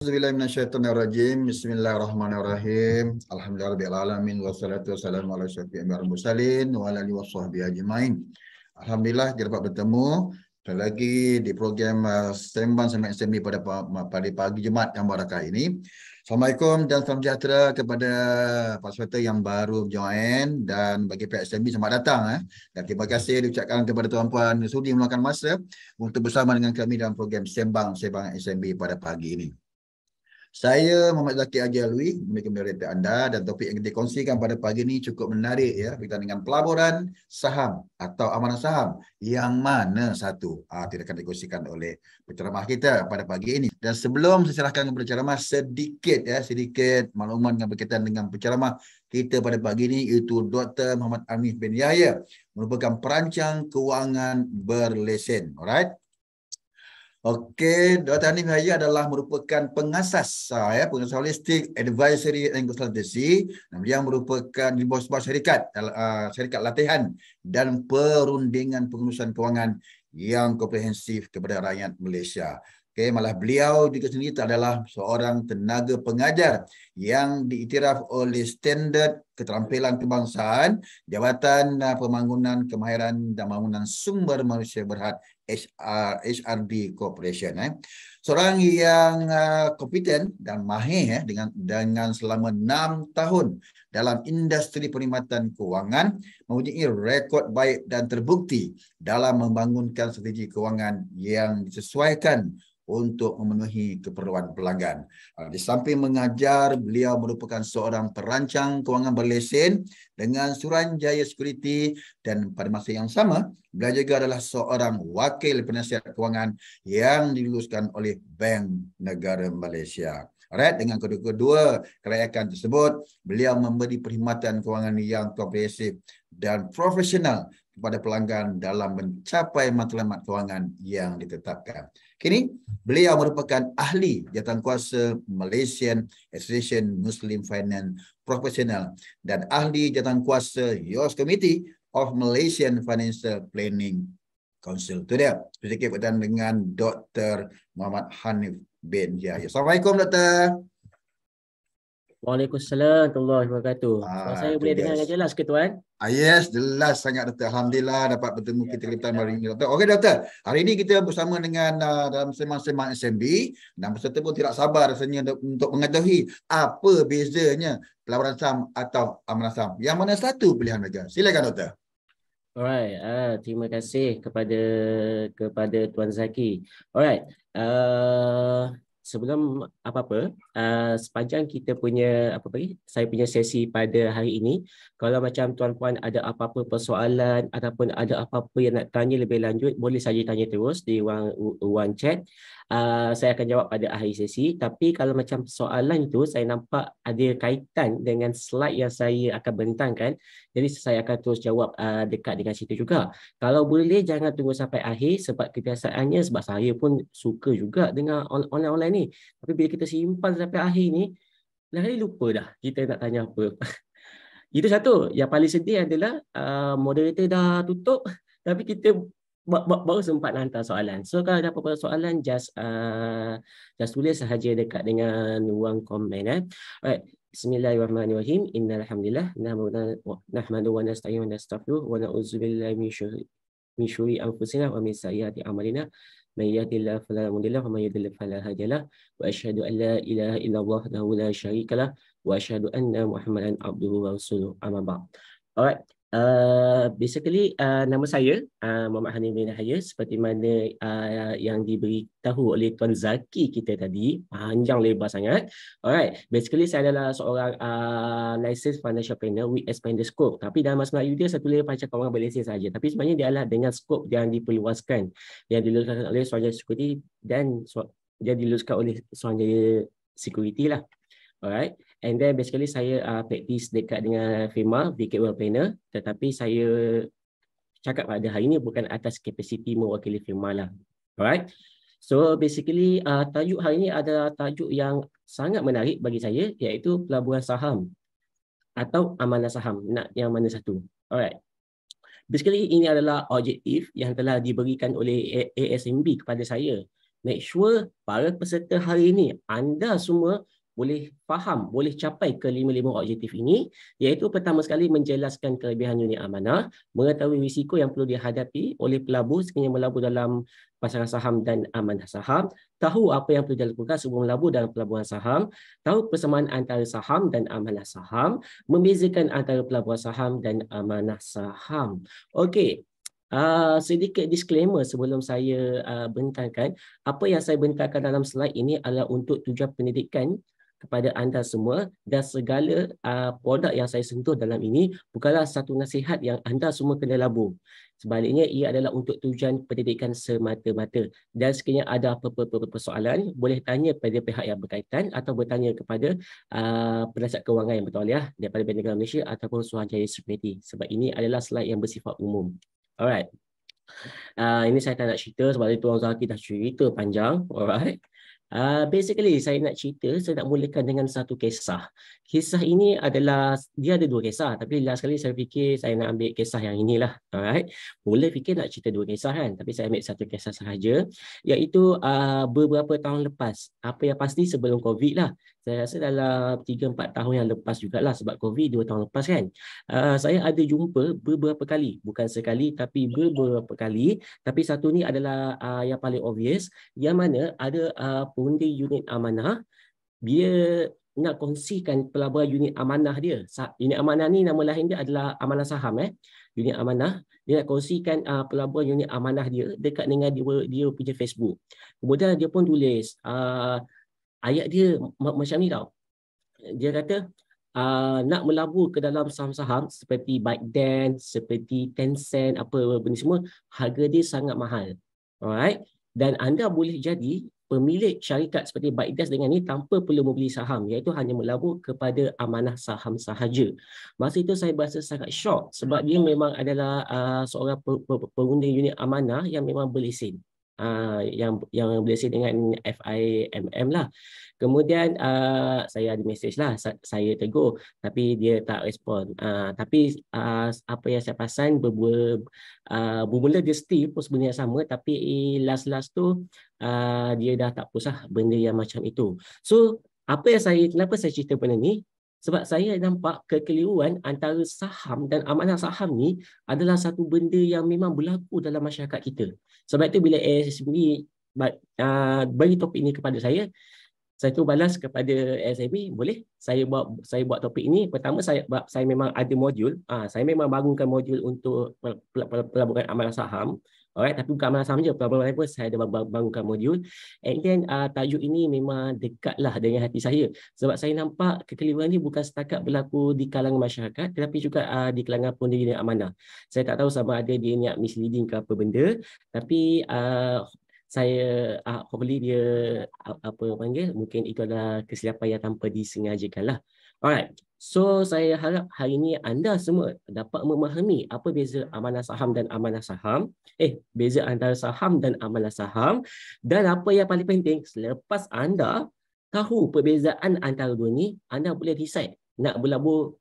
Auzubillahiminasyaitonirrajim. Bismillahirrahmanirrahim. Alhamdulillahirrahmanirrahim. Wassalatu wassalamu ala syafi'i mursalin wa ala alihi washabbihi ajmain. Alhamdulillah kita dapat bertemu lagi di program Sembang Sembang SMB pada pagi Jumaat yang barakah ini. Assalamualaikum dan salam sejahtera kepada peserta yang baru join dan bagi pihak SMB selamat datang. Dan terima kasih diucapkan kepada tuan-puan sudi meluangkan masa untuk bersama dengan kami dalam program Sembang SMB pada pagi ini. Saya Muhammad Zaki Haji Alwi, moderator anda, dan topik yang kita kongsikan pada pagi ini cukup menarik ya, berkaitan dengan pelaburan saham atau amanah saham yang mana satu tidak akan dikongsikan oleh penceramah kita pada pagi ini. Dan sebelum saya serahkan kepada penceramah sedikit makluman yang berkaitan dengan penceramah kita pada pagi ini, iaitu Dr. Muhammad Hanif bin Yahya, merupakan perancang kewangan berlesen. Alright. Okey, Dr. Hanif Yahya adalah merupakan pengasas pengasas holistic advisory and consultancy. Yang merupakan di bawah sebuah syarikat latihan dan perundingan pengurusan kewangan yang komprehensif kepada rakyat Malaysia. Okey, malah beliau juga sendiri adalah seorang tenaga pengajar yang diiktiraf oleh Standard Keterampilan Kebangsaan, Jabatan Pembangunan Kemahiran dan Pembangunan Sumber Manusia Berhad HRD Corporation. Seorang yang kompeten dan mahir dengan selama 6 tahun dalam industri perkhidmatan kewangan, mempunyai rekod baik dan terbukti dalam membangunkan strategi kewangan yang disesuaikan untuk memenuhi keperluan pelanggan. Di samping mengajar, beliau merupakan seorang perancang kewangan berlesen dengan Suruhanjaya Security, dan pada masa yang sama, beliau juga adalah seorang wakil penasihat kewangan yang diluluskan oleh Bank Negara Malaysia. Alright, dengan kedua-dua kelayakan tersebut, beliau memberi perkhidmatan kewangan yang komprehensif dan profesional kepada pelanggan dalam mencapai matlamat kewangan yang ditetapkan. Kini, beliau merupakan ahli jawatankuasa Malaysian Association Muslim Finance Professional dan ahli jawatankuasa Youth Committee of Malaysian Financial Planning Council. Itu dia, sedikit berkaitan dengan Dr. Muhammad Hanif bin Yahya. Assalamualaikum, Doktor. Waalaikumsalam warahmatullahi wabarakatuh. Saya boleh dengar dengan jelas ke Tuan? Yes, jelas sangat, Doktor. Alhamdulillah dapat bertemu kita hari ini, Doktor. Okey, Doktor. Hari ini kita bersama dengan dalam sembang-sembang SMB, dan peserta pun tidak sabar rasanya untuk mengetahui apa bezanya pelaburan saham atau amanah saham. Yang mana satu pilihan mereka? Silakan, Doktor. Alright, terima kasih kepada Tuan Zaki. Alright, sebelum apa-apa, sepanjang kita punya saya punya sesi pada hari ini, kalau macam tuan-puan ada apa-apa persoalan ataupun ada apa-apa yang nak tanya lebih lanjut, boleh saja tanya terus di ruang chat. Saya akan jawab pada akhir sesi. Tapi kalau macam soalan itu saya nampak ada kaitan dengan slide yang saya akan bentangkan, jadi saya akan terus jawab dekat dengan situ juga. Kalau boleh jangan tunggu sampai akhir, sebab kebiasaannya, sebab saya pun suka juga dengan online ni. Tapi bila kita simpan sampai akhir ni, lari lupa dah kita nak tanya apa. Itu satu. Yang paling sedih adalah moderator dah tutup, tapi kita baru sempat nak hantar soalan. So kalau ada apa-apa soalan, just tulis sahaja dekat dengan ruang komen. Alright. Bismillahirrahmanirrahim. Innal hamdalillah nahmadu wa nasta'inu wa nastaghfiruh wa na'udzu billahi min syururi anfusina wa min sayyiati a'malina. May yahdihillahu fala mudilla lahu wa may yudlil fala hadiya lahu. Wa asyhadu an la ilaha illallah wahdahu la syarika lahu wa asyhadu anna Muhammadan abduhu wa rasuluhu. Amma ba'd. Alright. Basically nama saya Muhammad Hanif bin Yahya, seperti mana yang diberitahu oleh Tuan Zaki kita tadi, panjang lebar sangat. Alright, basically saya adalah seorang licensed financial planner with expanded scope. Tapi dalam masa Melayu dia saya tulis perancang kewangan berlesen saja. Tapi sebenarnya dia adalah dengan skop yang diperluaskan, yang diluluskan oleh Suruhanjaya Security dan dia diluluskan oleh Suruhanjaya Security lah. Alright, and then basically saya practice dekat dengan firma VK Wealth Planner, tetapi saya cakap pada hari ini bukan atas kapasiti mewakili firma lah. Alright, so basically tajuk hari ini adalah tajuk yang sangat menarik bagi saya, iaitu pelaburan saham atau amanah saham. Nak yang mana satu? Alright, basically ini adalah objektif yang telah diberikan oleh ASMB kepada saya make sure para peserta hari ini anda semua boleh faham, boleh capai ke-5 objektif ini, iaitu pertama sekali menjelaskan kelebihan unit amanah, mengetahui risiko yang perlu dihadapi oleh pelabur sekiranya melabur dalam pasaran saham dan amanah saham, tahu apa yang perlu dilakukan sebelum melabur dalam pelaburan saham, tahu persamaan antara saham dan amanah saham, membezakan antara pelaburan saham dan amanah saham. Okey. Sedikit disclaimer sebelum saya bentangkan, apa yang saya bentangkan dalam slide ini adalah untuk tujuan pendidikan kepada anda semua, dan segala produk yang saya sentuh dalam ini bukanlah satu nasihat yang anda semua kena labur. Sebaliknya ia adalah untuk tujuan pendidikan semata-mata. Dan sekiranya ada apa-apa persoalan, boleh tanya pada pihak yang berkaitan atau bertanya kepada penasihat kewangan yang bertauliah daripada Bank Negara Malaysia ataupun Suruhanjaya Security. Sebab ini adalah slide yang bersifat umum. Alright. Ini saya tak nak cerita sebab itu Tuan Zaki dah cerita panjang. Alright. Basically saya nak cerita, saya nak mulakan dengan satu kisah. Kisah ini adalah, dia ada dua kisah, tapi last kali saya fikir saya nak ambil kisah yang inilah. Alright. Mula fikir nak cerita dua kisah kan, tapi saya ambil satu kisah sahaja, iaitu beberapa tahun lepas. Apa yang pasti sebelum COVID lah. Saya rasa dalam 3-4 tahun yang lepas jugalah, sebab COVID 2 tahun lepas kan. Saya ada jumpa beberapa kali, bukan sekali tapi beberapa kali, tapi satu ni adalah yang paling obvious, yang mana ada pengundi unit amanah, dia nak kongsikan pelaburan unit amanah dia. Unit amanah ni nama lain dia adalah amanah saham. Unit amanah, dia nak kongsikan pelaburan unit amanah dia dekat dengan dia punya Facebook. Kemudian dia pun tulis ayat dia macam ni tau. Dia kata nak melabur ke dalam saham-saham seperti ByteDance, seperti Tencent, apa benda semua, harga dia sangat mahal. Alright. Dan anda boleh jadi pemilik syarikat seperti ByteDance dengan ni tanpa perlu membeli saham, iaitu hanya melabur kepada amanah saham sahaja. Masa itu saya berasa sangat shock sebab dia memang adalah seorang pengundi unit amanah yang memang berlesen. Yang berlesen dengan FIMM lah. Kemudian saya ada mesej lah, saya tegur, tapi dia tak respon. Tapi apa yang saya perasan, bermula dia still post benda yang sama, tapi last tu dia dah tak post lah benda yang macam itu. So kenapa saya cerita benda ni? Sebab saya nampak kekeliruan antara saham dan amanah saham ni adalah satu benda yang memang berlaku dalam masyarakat kita. Sebab itu bila ASMB bagi topik ini kepada saya tu balas kepada ASMB, boleh saya buat topik ini. Pertama saya memang ada modul, saya memang bangunkan modul untuk pelaburan amanah saham. Alright, tapi bukan amanah saham je, pelaburan lain pun saya ada bangunkan modul. And then tajuk ini memang dekatlah dengan hati saya. Sebab saya nampak kekeliruan ni bukan setakat berlaku di kalangan masyarakat, tetapi juga di kalangan pengundi amanah. Saya tak tahu sama ada dia niat misleading ke apa benda, tapi saya hopefully dia mungkin itu adalah kesilapan yang tanpa disengajakan lah. Alright. So saya harap hari ini anda semua dapat memahami apa beza amanah saham dan amanah saham. Beza antara saham dan amanah saham. Dan apa yang paling penting, selepas anda tahu perbezaan antara dua ni, anda boleh decide nak berlabur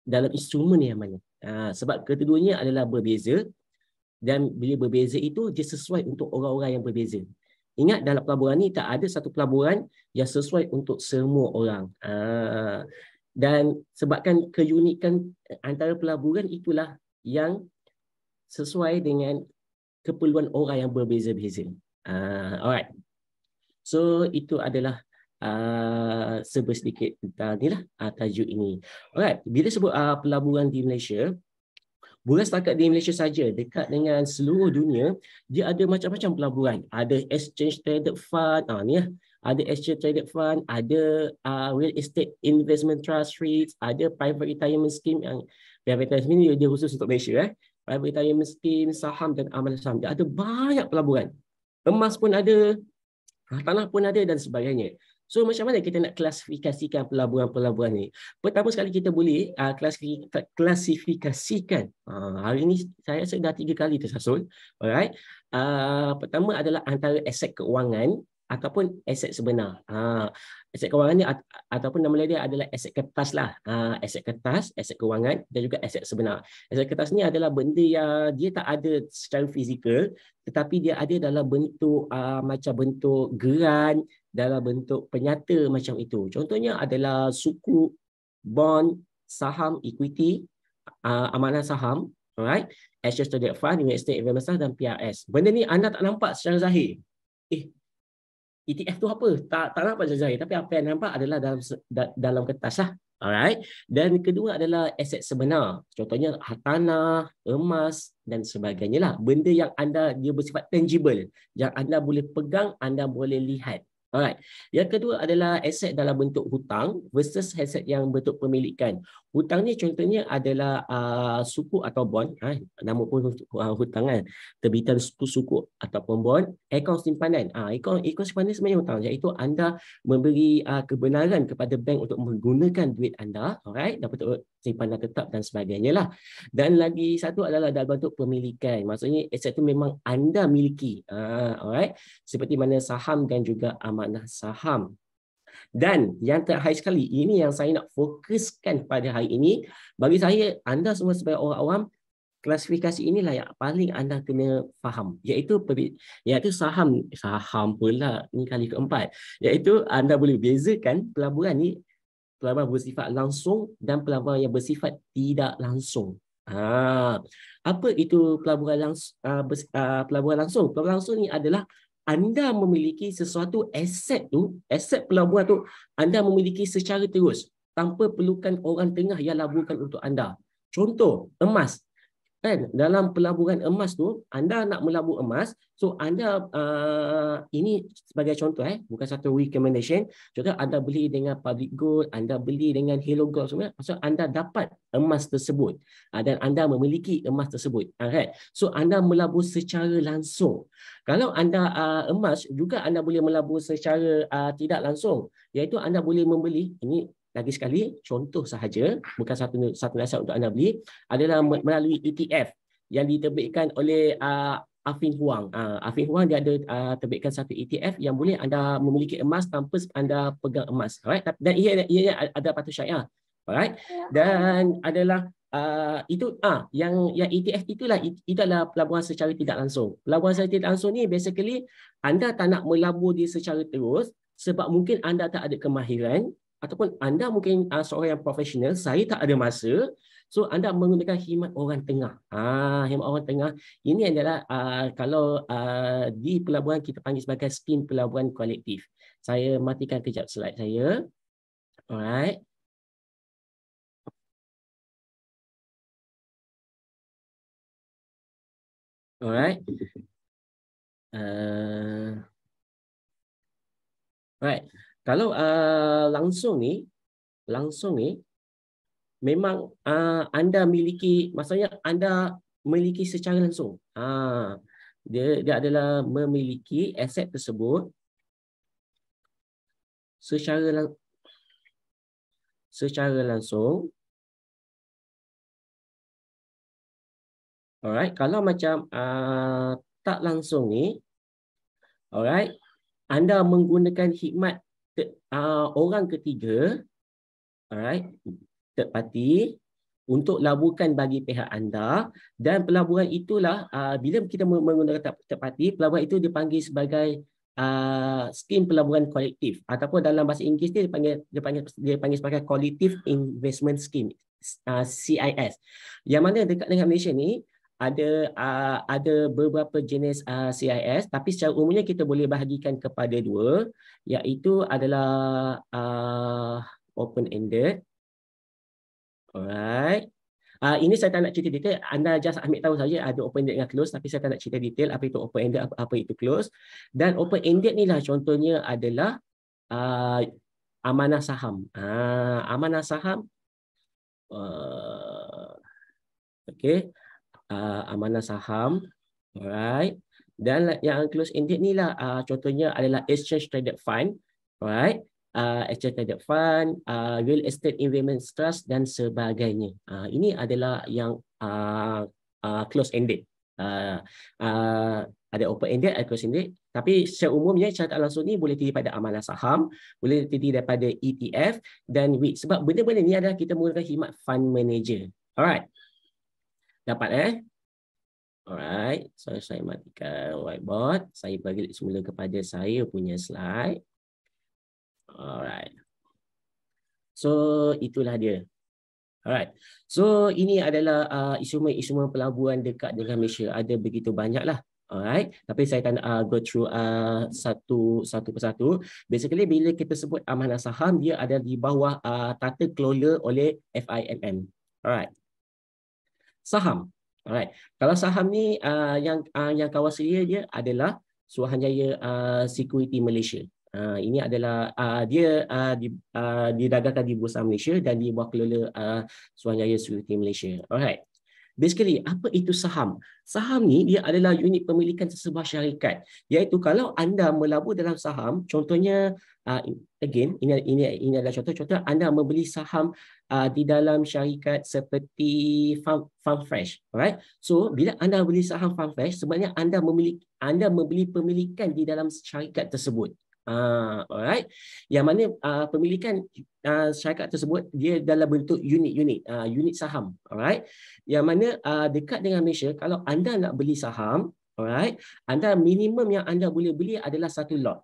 dalam instrumen yang mana. Sebab keduanya adalah berbeza. Dan bila berbeza itu, dia sesuai untuk orang-orang yang berbeza. Ingat, dalam pelaburan ni tak ada satu pelaburan yang sesuai untuk semua orang. Dan sebabkan keunikan antara pelaburan itulah yang sesuai dengan keperluan orang yang berbeza-beza. Alright. So, itu adalah sedikit tentang tajuk ini. Alright. Bila sebut pelaburan di Malaysia, bukan setakat di Malaysia saja, dekat dengan seluruh dunia, dia ada macam-macam pelaburan. Ada exchange traded fund, ada exchange traded fund, ada real estate investment trust REITs, ada private retirement scheme yang private retirement ni dia khusus untuk Malaysia. Private retirement scheme, saham dan amanah saham. Dia ada banyak pelaburan. Emas pun ada, tanah pun ada dan sebagainya. So macam mana kita nak klasifikasikan pelaburan-pelaburan ni? Pertama sekali kita boleh klasifikasikan. Hari ini saya rasa dah 3 kali tersasul. Alright. Pertama adalah antara aset keuangan ataupun aset sebenar. Aset kewangan ni ataupun nama dia adalah aset kertas lah. Aset kertas, aset kewangan dan juga aset sebenar. Aset kertas ni adalah benda yang dia tak ada secara fizikal, tetapi dia ada dalam bentuk macam bentuk geran, dalam bentuk penyata macam itu. Contohnya adalah suku, bond, saham, equity, amanah saham, alright, Exchange Traded Fund, Real Estate Investment dan PRS. Benda ni anda tak nampak secara zahir. ETF tu apa? Tak nampak secara zahir, tapi apa yang nampak adalah dalam kertas lah. Alright. Dan kedua adalah aset sebenar. Contohnya tanah, emas dan sebagainya lah. Benda yang dia bersifat tangible, yang anda boleh pegang, anda boleh lihat. Alright. Yang kedua adalah aset dalam bentuk hutang versus aset yang bentuk pemilikan. Hutang ni contohnya adalah suku atau bond, nama pun hutang kan. Terbitan suku ataupun bond, akaun simpanan. Akaun simpanan sebenarnya hutang, iaitu anda memberi kebenaran kepada bank untuk menggunakan duit anda, alright, dapat simpanan tetap dan sebagainya lah. Dan lagi satu adalah dalam bentuk pemilikan. Maksudnya aset itu memang anda miliki. Alright. Seperti mana saham dan juga amanah saham. Dan yang terakhir sekali, ini yang saya nak fokuskan pada hari ini. Bagi saya, anda semua sebagai orang awam, klasifikasi inilah yang paling anda kena faham, iaitu saham pula ni kali keempat, iaitu anda boleh bezakan pelaburan ni, pelaburan bersifat langsung dan pelaburan yang bersifat tidak langsung. Apa itu pelaburan langsung? Pelaburan langsung. Pelaburan langsung ni adalah anda memiliki sesuatu aset pelaburan tu anda memiliki secara terus tanpa perlukan orang tengah yang laburkan untuk anda. Contoh, emas. Kan, dalam pelaburan emas tu, anda nak melabur emas, so anda, ini sebagai contoh, bukan satu recommendation, contoh anda beli dengan Public Gold, anda beli dengan Hello Gold semua, maksud anda dapat emas tersebut, dan anda memiliki emas tersebut. Right? So anda melabur secara langsung. Kalau anda emas, juga anda boleh melabur secara tidak langsung, iaitu anda boleh membeli, ini lagi sekali, contoh sahaja, bukan satu nasihat untuk anda beli, adalah melalui ETF yang diterbitkan oleh Affin Hwang. Affin Hwang dia ada terbitkan satu ETF yang boleh anda memiliki emas tanpa anda pegang emas. Alright? Dan ia ada patuh syariah. Alright? Dan adalah yang ETF itu adalah pelaburan secara tidak langsung. Pelaburan secara tidak langsung ni basically anda tak nak melabur dia secara terus sebab mungkin anda tak ada kemahiran, ataupun anda mungkin seorang yang profesional, saya tak ada masa, so anda menggunakan khidmat orang tengah. Khidmat orang tengah ini adalah kalau di pelaburan kita panggil sebagai skim pelaburan kolektif. Saya matikan kejap slide saya. Alright. Alright. Alright. Kalau langsung ni memang anda miliki, maksudnya anda memiliki secara langsung. Dia adalah memiliki aset tersebut secara langsung. Alright, kalau macam tak langsung ni, alright, anda menggunakan khidmat orang ketiga, alright, third party, untuk laburkan bagi pihak anda, dan pelaburan itulah bila kita menggunakan third party, pelaburan itu dipanggil sebagai skim pelaburan kolektif, ataupun dalam bahasa Inggeris dia panggil sebagai Collective Investment Scheme, CIS. Yang mana dekat dengan Malaysia ni ada beberapa jenis CIS, tapi secara umumnya kita boleh bahagikan kepada dua, iaitu adalah open-ended. Alright. Ini saya tak nak cerita detail, anda just ambil tahu saja ada open-ended dengan close, tapi saya tak nak cerita detail apa itu open-ended, apa itu close. Dan open-ended ni lah contohnya adalah amanah saham. Amanah saham, okay. Amanah saham, alright. Dan yang close ended ni lah contohnya adalah Exchange Traded Fund, alright. Exchange Traded Fund, Real Estate Investment Trust dan sebagainya. Ini adalah yang close ended. Ada open-ended, ada closed-ended. Tapi seumumnya syarikat langsung ni boleh terdiri pada amanah saham, boleh terdiri daripada ETF dan WIT. Sebab benda-benda ni adalah kita menggunakan khidmat fund manager. Alright. Dapat Alright. So saya matikan whiteboard. Saya bagi semula kepada saya punya slide. Alright. So itulah dia. Alright. So ini adalah instrumen-instrumen pelaburan dekat dengan Malaysia. Ada begitu banyak lah. Alright. Tapi saya akan go through satu persatu. Basically bila kita sebut amanah saham, dia ada di bawah tata kelola oleh FIMM. Alright. Saham. Alright. Kalau saham ni yang kawal sedia dia adalah Suruhanjaya Security Malaysia. Ini adalah dia didagangkan di Bursa Malaysia dan di bawah kelola Suruhanjaya Security Malaysia. Alright. Basically, apa itu saham? Saham ni dia adalah unit pemilikan sesebuah syarikat. Iaitu kalau anda melabur dalam saham, contohnya again ini adalah contoh anda membeli saham di dalam syarikat seperti Farmfresh. Alright. So bila anda beli saham Farmfresh, sebenarnya anda membeli pemilikan di dalam syarikat tersebut. Alright. Yang mana pemilikan syarikat tersebut dia dalam bentuk unit saham. Alright. Yang mana dekat dengan Malaysia, kalau anda nak beli saham, alright, anda minimum yang anda boleh beli adalah satu lot.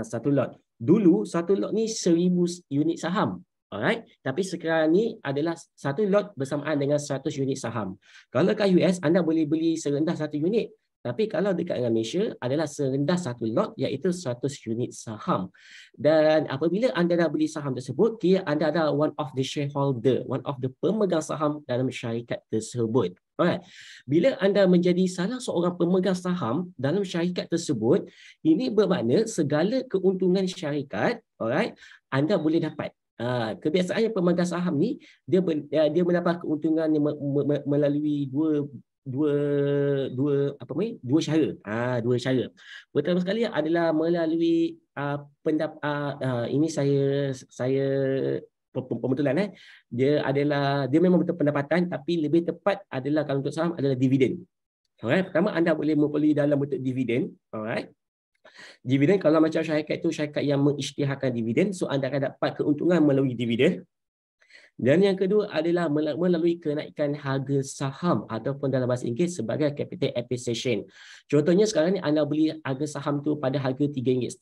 Satu lot. Dulu satu lot ni 1000 unit saham. Alright. Tapi sekarang ni adalah satu lot bersamaan dengan 100 unit saham. Kalau kat US anda boleh beli serendah 1 unit. Tapi kalau dekat dengan Malaysia adalah serendah satu lot iaitu 100 unit saham. Dan apabila anda dah beli saham tersebut, kira anda adalah one of the shareholder, one of the pemegang saham dalam syarikat tersebut. Alright. Bila anda menjadi salah seorang pemegang saham dalam syarikat tersebut, ini bermakna segala keuntungan syarikat, alright, anda boleh dapat. Kebiasaannya pemegang saham ni dia mendapat keuntungan melalui dua cara. Dua cara. Pertama sekali adalah melalui ini saya pembetulan dia memang betul pendapatan, tapi lebih tepat adalah kalau untuk saham adalah dividen. Alright, pertama anda boleh membeli dalam bentuk dividen. Alright. Dividen kalau macam syarikat itu syarikat yang mengisytiharkan dividen, so anda akan dapat keuntungan melalui dividen. Dan yang kedua adalah melalui kenaikan harga saham ataupun dalam bahasa Inggeris sebagai capital appreciation. Contohnya sekarang ni anda beli harga saham tu pada harga RM3.5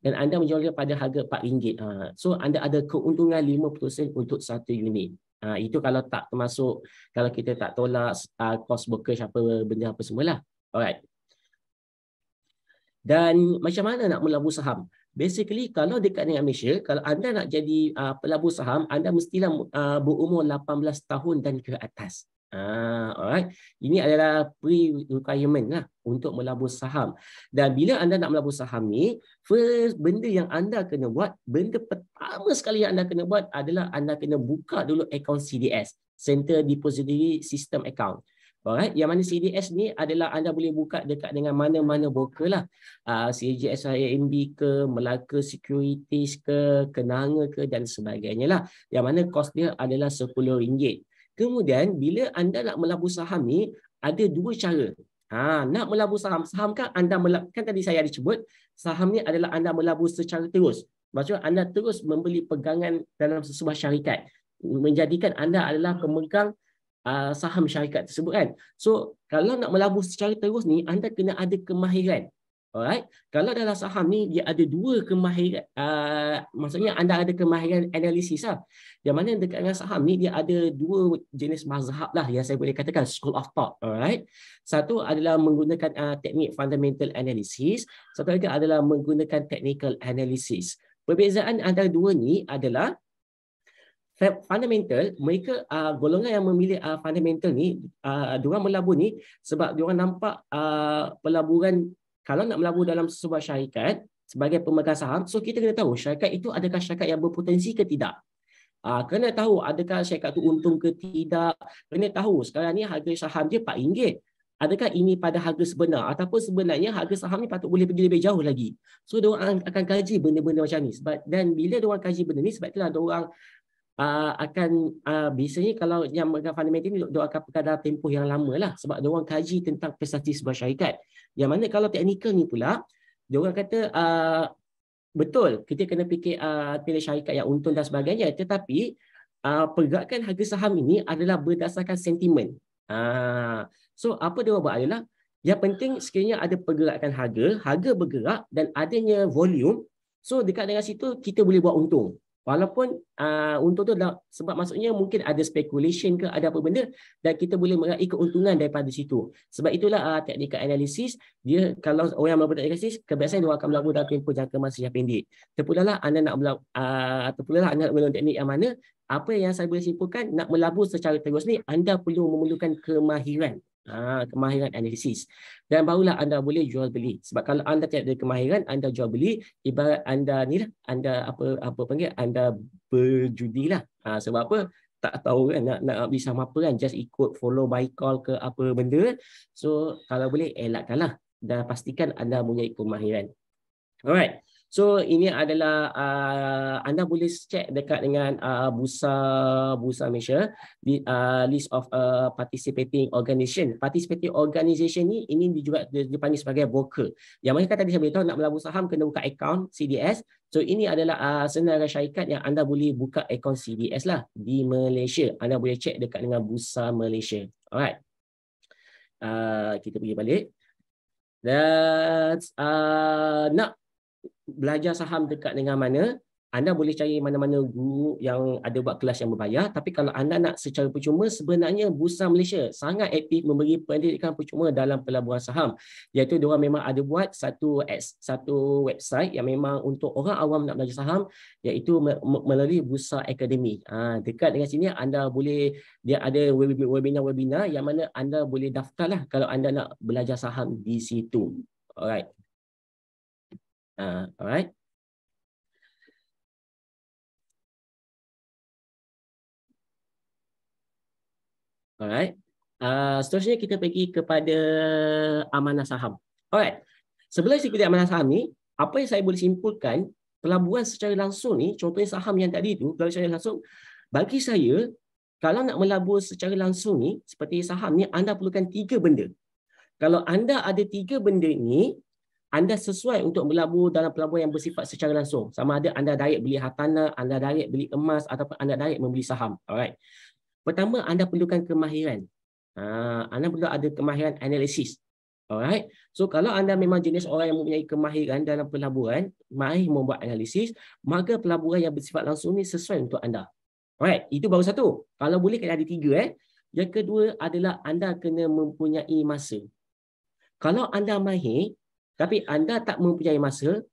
dan anda menjualnya pada harga RM4. So anda ada keuntungan 50% untuk satu unit. Itu kalau tak termasuk, kalau kita tak tolak cost brokerage apa benda apa semualah. Alright. Dan macam mana nak melabur saham? Basically, kalau dekat dengan Malaysia, kalau anda nak jadi pelabur saham, anda mestilah berumur 18 tahun dan ke atas. Alright. Ini adalah pre-requirement lah untuk melabur saham. Dan bila anda nak melabur saham ni, first benda yang anda kena buat, benda pertama sekali yang anda kena buat adalah anda kena buka dulu akaun CDS, Center Depository System Account. Alright, yang mana CDS ni adalah anda boleh buka dekat dengan mana-mana broker lah. CGS-IMB ke, Melaka Securities ke, Kenanga ke dan sebagainya lah. Yang mana kos dia adalah RM10. Kemudian bila anda nak melabur saham ni, ada dua cara. Nak melabur saham kan anda kan tadi saya ada sebut, saham ni adalah anda melabur secara terus. Maksudnya anda terus membeli pegangan dalam sebuah syarikat, menjadikan anda adalah pemegang saham syarikat tersebut kan. So kalau nak melabur secara terus ni, anda kena ada kemahiran. Alright. Kalau dalam saham ni dia ada dua kemahiran, maksudnya anda ada kemahiran analisis lah. Yang mana dekat dengan saham ni dia ada dua jenis mazhab lah yang saya boleh katakan school of thought. Alright. Satu adalah menggunakan teknik fundamental analysis, satu lagi adalah menggunakan technical analysis. Perbezaan antara dua ni adalah fundamental, mereka golongan yang memilih fundamental ni, diorang melabur ni sebab diorang nampak pelaburan, kalau nak melabur dalam sebuah syarikat sebagai pemegang saham, so kita kena tahu syarikat itu adakah syarikat yang berpotensi ke tidak. Kena tahu adakah syarikat itu untung ke tidak. Kena tahu sekarang ni harga saham dia RM4. Adakah ini pada harga sebenar ataupun sebenarnya harga saham ni patut boleh pergi lebih jauh lagi. So diorang akan kaji benda-benda macam ni. Dan bila diorang kaji benda ni, sebab itulah diorang biasanya kalau yang memegang fundamental ni dia akan pakai dalam tempoh yang lama lah, sebab dia orang kaji tentang prestasi sebuah syarikat. Yang mana kalau teknikal ni pula, dia orang kata betul kita kena fikir pilih syarikat yang untung dan sebagainya, tetapi pergerakan harga saham ini adalah berdasarkan sentimen. So apa dia buat adalah, yang penting sekiranya ada pergerakan harga bergerak dan adanya volume, so dekat dengan situ kita boleh buat untung. Walaupun untung tu sebab maksudnya mungkin ada speculation ke, ada apa benda, dan kita boleh meraih keuntungan daripada situ. Sebab itulah teknikal analisis, dia kalau orang yang melakukan analisis, kebiasaan dia akan melakukan dalam tempoh jangka masa yang pendek. Terpulanglah anda nak melakukan teknik yang mana, apa yang saya boleh simpulkan, nak melabur secara terus ni, anda perlu memerlukan kemahiran. Kemahiran analisis, dan barulah anda boleh jual beli. Sebab kalau anda tidak ada kemahiran, anda jual beli, ibarat anda ni lah, anda anda berjudilah. Sebab apa? Tak tahu kan nak beli saham apa kan, just ikut follow buy call ke apa benda. So kalau boleh elakkanlah dan pastikan anda mempunyai kemahiran. Alright. So ini adalah anda boleh check dekat dengan Bursa Malaysia, list of participating organization. Participating organization ni, ini juga dipanggil sebagai broker. Yang mana kan tadi saya beritahu, nak melabur saham kena buka akaun CDS. So ini adalah senarai syarikat yang anda boleh buka akaun CDS lah di Malaysia. Anda boleh check dekat dengan Bursa Malaysia. Alright. Kita pergi balik. Dan nak belajar saham dekat dengan mana, anda boleh cari mana-mana guru yang ada buat kelas yang berbayar. Tapi kalau anda nak secara percuma, sebenarnya Bursa Malaysia sangat aktif memberi pendidikan percuma dalam pelaburan saham. Iaitu diorang memang ada buat satu website yang memang untuk orang awam nak belajar saham, iaitu melalui Bursa Academy. Dekat dengan sini anda boleh, dia ada webinar-webinar yang mana anda boleh daftarlah kalau anda nak belajar saham di situ. Alright. Alright. Alright. Seterusnya kita pergi kepada amanah saham. Alright. Sebelum kita lihat amanah saham ni, apa yang saya boleh simpulkan, pelaburan secara langsung ni, contohnya saham yang tadi tu, kalau secara langsung, bagi saya, kalau nak melabur secara langsung ni, seperti saham ni, anda perlukan 3 benda. Kalau anda ada 3 benda ni, anda sesuai untuk melabur dalam pelaburan yang bersifat secara langsung. Sama ada anda direct beli hartanah, anda direct beli emas, ataupun anda direct membeli saham. Alright. Pertama, anda perlukan kemahiran. Anda perlu ada kemahiran analisis. Alright. So kalau anda memang jenis orang yang mempunyai kemahiran dalam pelaburan, mahir membuat analisis, maka pelaburan yang bersifat langsung ni sesuai untuk anda. Alright. Itu baru satu. Kalau boleh kena ada 3. Yang kedua adalah anda kena mempunyai masa. Kalau anda mahir, tapi anda tak mempunyai masa,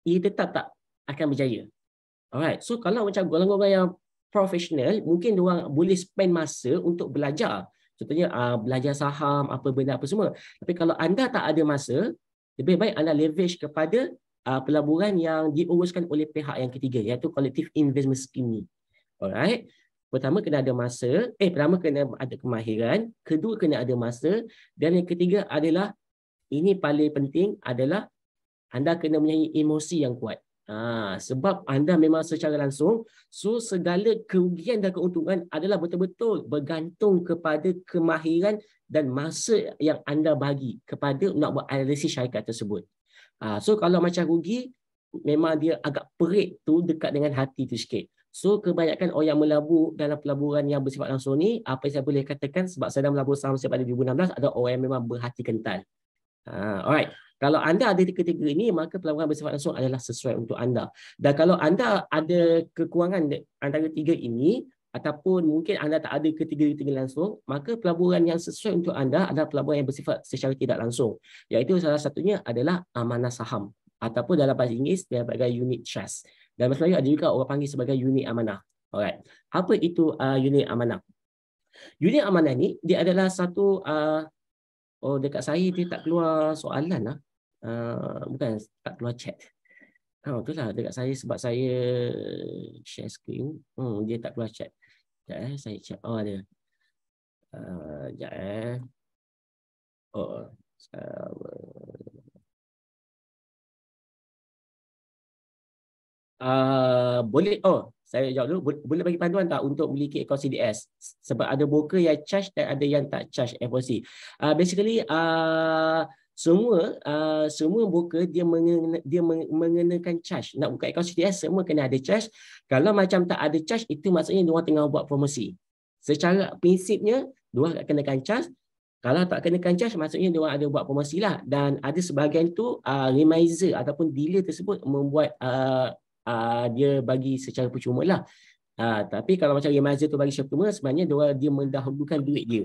ia tetap tak akan berjaya. Alright. So kalau macam golongan-golongan yang profesional, mungkin diorang boleh spend masa untuk belajar. Contohnya belajar saham, apa benda apa semua. Tapi kalau anda tak ada masa, lebih baik anda leverage kepada pelaburan yang diuruskan oleh pihak yang ketiga, iaitu collective investment scheme ni. Alright. Pertama kena ada masa, pertama kena ada kemahiran, kedua kena ada masa, dan yang ketiga adalah, ini paling penting adalah anda kena mempunyai emosi yang kuat. Sebab anda memang secara langsung, so segala kerugian dan keuntungan adalah betul-betul bergantung kepada kemahiran dan masa yang anda bagi kepada nak buat analisis syarikat tersebut. So kalau macam rugi, memang dia agak perit tu dekat dengan hati tu sikit. So kebanyakan orang yang melabur dalam pelaburan yang bersifat langsung ni, apa yang saya boleh katakan, sebab saya dah melabur saham sejak pada 2016, ada orang yang memang berhati kental. Alright. Kalau anda ada ketiga ini, maka pelaburan bersifat langsung adalah sesuai untuk anda. Dan kalau anda ada kekurangan antara 3 ini, ataupun mungkin anda tak ada ketiga-tiga langsung, maka pelaburan yang sesuai untuk anda adalah pelaburan yang bersifat secara tidak langsung. Iaitu salah satunya adalah amanah saham. Ataupun dalam bahasa Inggeris, sebagai unit trust. Dalam bahasa Melayu ada juga orang panggil sebagai unit amanah. Alright. Apa itu unit amanah? Unit amanah ni, dia adalah satu... dekat saya dia tak keluar soalan lah. Bukan tak keluar chat. Itulah dekat saya sebab saya share screen. Dia tak keluar chat. Sekejap saya chat. Ada. Sekejap boleh. Saya jawab dulu, boleh bagi panduan tak untuk memiliki akaun CDS? Sebab ada broker yang charge dan ada yang tak charge FOC. Basically, semua broker dia mengenakan charge. Nak buka akaun CDS semua kena ada charge. Kalau macam tak ada charge, itu maksudnya diorang tengah buat promosi. Secara prinsipnya, diorang akan kenakan charge. Kalau tak kenakan charge, maksudnya diorang ada buat promosi lah. Dan ada sebahagian tu remiser ataupun dealer tersebut membuat dia bagi secara percuma lah. Tapi kalau macam remiser tu bagi secara percuma, sebenarnya dia mendahulukan duit dia.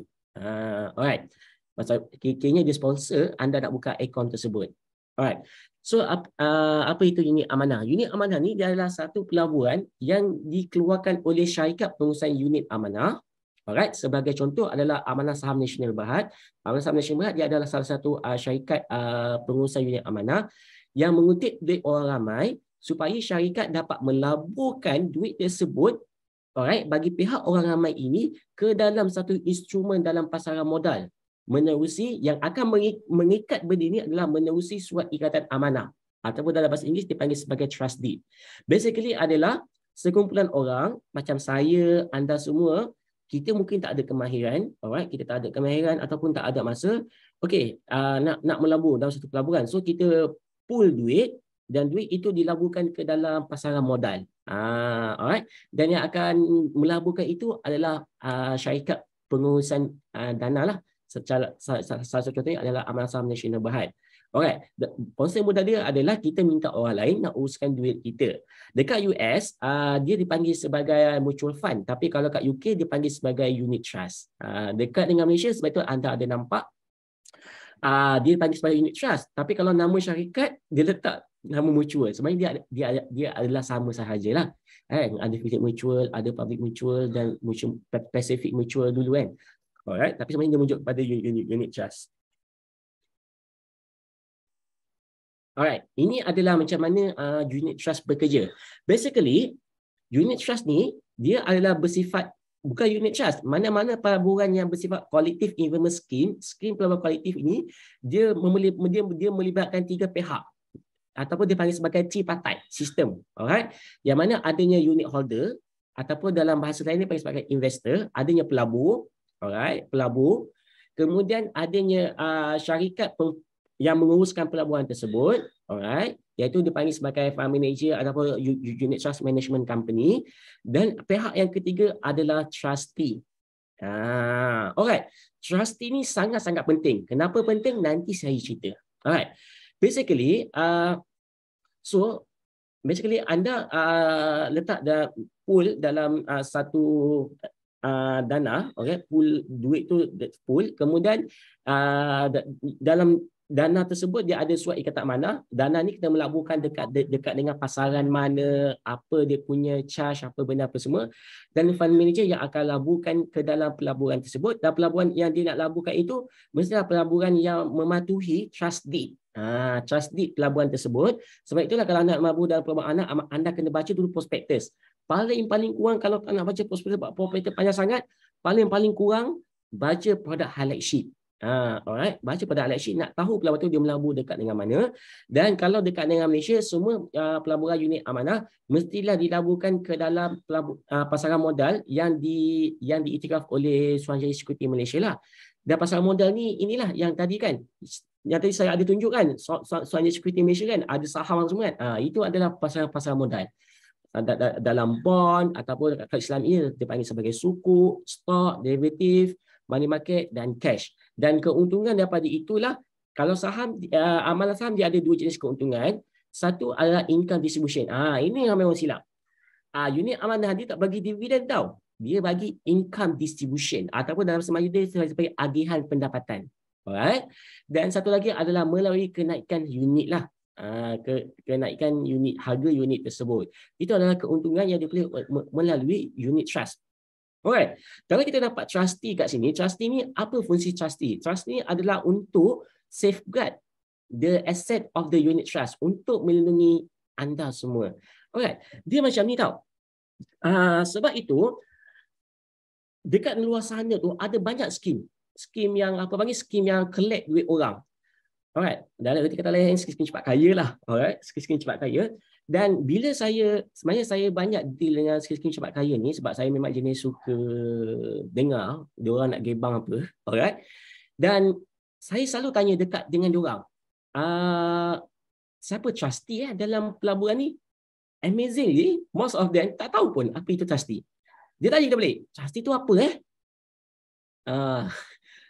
Alright. Maksud kira-kiranya dia sponsor anda nak buka akaun tersebut. Alright. So apa itu unit amanah? Unit amanah ni dia adalah satu pelaburan yang dikeluarkan oleh syarikat pengurusan unit amanah. Alright, sebagai contoh adalah Amanah Saham Nasional Berhad. Amanah Saham Nasional Berhad dia adalah salah satu syarikat pengurusan unit amanah yang mengutip duit orang ramai supaya syarikat dapat melaburkan duit tersebut, alright, bagi pihak orang ramai ini ke dalam satu instrumen dalam pasaran modal. Menerusi yang akan mengikat benda ini adalah menerusi surat ikatan amanah ataupun dalam bahasa Inggeris dipanggil sebagai trust deed. Basically adalah sekumpulan orang macam saya, anda semua, kita mungkin tak ada kemahiran, alright, kita tak ada kemahiran ataupun tak ada masa. Okey, nak melabur dalam satu pelaburan. So kita pool duit dan duit itu dilaburkan ke dalam pasaran modal. Alright, dan yang akan melaburkan itu adalah syarikat pengurusan dana lah. Salah satu contohnya adalah Amanah Saham Nasional Berhad. Alright, konsep mudah dia adalah kita minta orang lain nak uruskan duit kita. Dekat US, dia dipanggil sebagai mutual fund. Tapi kalau kat UK, dipanggil sebagai unit trust. Dekat dengan Malaysia, sebab itu anda ada nampak, dia dipanggil sebagai unit trust. Tapi kalau nama syarikat, dia letak nama mutual. Sebenarnya dia adalah sama sahajalah. Ada Philip Mutual, ada Public Mutual dan Pacific Mutual dulu kan. Alright, tapi sebenarnya dia menunjuk kepada unit trust. Alright, ini adalah macam mana unit trust bekerja. Basically, unit trust ni dia adalah bersifat bukan unit trust. Mana-mana pelaburan yang bersifat collective investment scheme pelaburan kolektif ini dia melibatkan 3 pihak ataupun dipanggil sebagai tripartite system. Alright, yang mana adanya unit holder ataupun dalam bahasa lain dipanggil sebagai investor, adanya pelabur. Alright, pelabur. Kemudian adanya syarikat yang menguruskan pelaburan tersebut, alright, iaitu dipanggil sebagai fund manager ataupun unit trust management company, dan pihak yang ketiga adalah trustee. Alright, trustee ni sangat-sangat penting. Kenapa penting? Nanti saya cerita. Alright, basically anda letak pool dalam satu dana, okay, pool duit tu pool, kemudian dalam dana tersebut dia ada surat ikatan amanah. Dana ni kita melaburkan dekat dengan pasaran mana, apa dia punya charge, apa benda apa semua, dan fund manager yang akan laburkan ke dalam pelaburan tersebut, dan pelaburan yang dia nak laburkan itu mestilah pelaburan yang mematuhi trust deed. Trust deed pelaburan tersebut. Sebab itulah kalau nak melabur dalam pelaburan anak, anda kena baca dulu prospektus. Paling kurang kalau nak baca prospektus panjang sangat, paling kurang baca product highlight sheet. Alright, baca pada highlight sheet nak tahu pelaburan tu dia melabur dekat dengan mana. Dan kalau dekat dengan Malaysia, semua pelaburan unit amanah mestilah dilaburkan ke dalam pasaran modal yang diiktiraf oleh Suruhanjaya Sekurititi Malaysia lah. Dan pasaran modal ni inilah yang tadi kan, yang tadi saya ada tunjukkan, Suruhanjaya Sekurititi Malaysia kan ada saham semua kan. Itu adalah pasaran modal. Dalam bond ataupun kat Islam ini dipanggil sebagai sukuk, stok, derivatif, money market dan cash. Dan keuntungan daripada itulah, kalau saham, amalan saham dia ada 2 jenis keuntungan. Satu adalah income distribution. Ini yang memang silap. Unit amanah dia tak bagi dividen tau. Dia bagi income distribution ataupun dalam semaya dia sebagai agihan pendapatan. Alright. Dan satu lagi adalah melalui kenaikan unit lah. Kenaikan unit, harga unit tersebut. Itu adalah keuntungan yang diperoleh melalui unit trust. Alright. Kalau kita dapat trustee kat sini, trustee ni apa fungsi trustee? Trustee ni adalah untuk safeguard the asset of the unit trust, untuk melindungi anda semua. Alright. Dia macam ni tau. Sebab itu dekat luar sana tu ada banyak skim yang skim yang collect duit orang. Alright, dalam kata lain skim cepat kaya lah. Alright, skim cepat kaya. Dan bila sebenarnya saya banyak deal dengan skim cepat kaya ni sebab saya memang jenis suka dengar diorang nak gebang apa. Alright. Dan saya selalu tanya dekat dengan diorang, siapa trustee dalam pelaburan ni? Amazingly, most of them tak tahu pun apa itu trustee. Dia tanya kita balik, trustee tu apa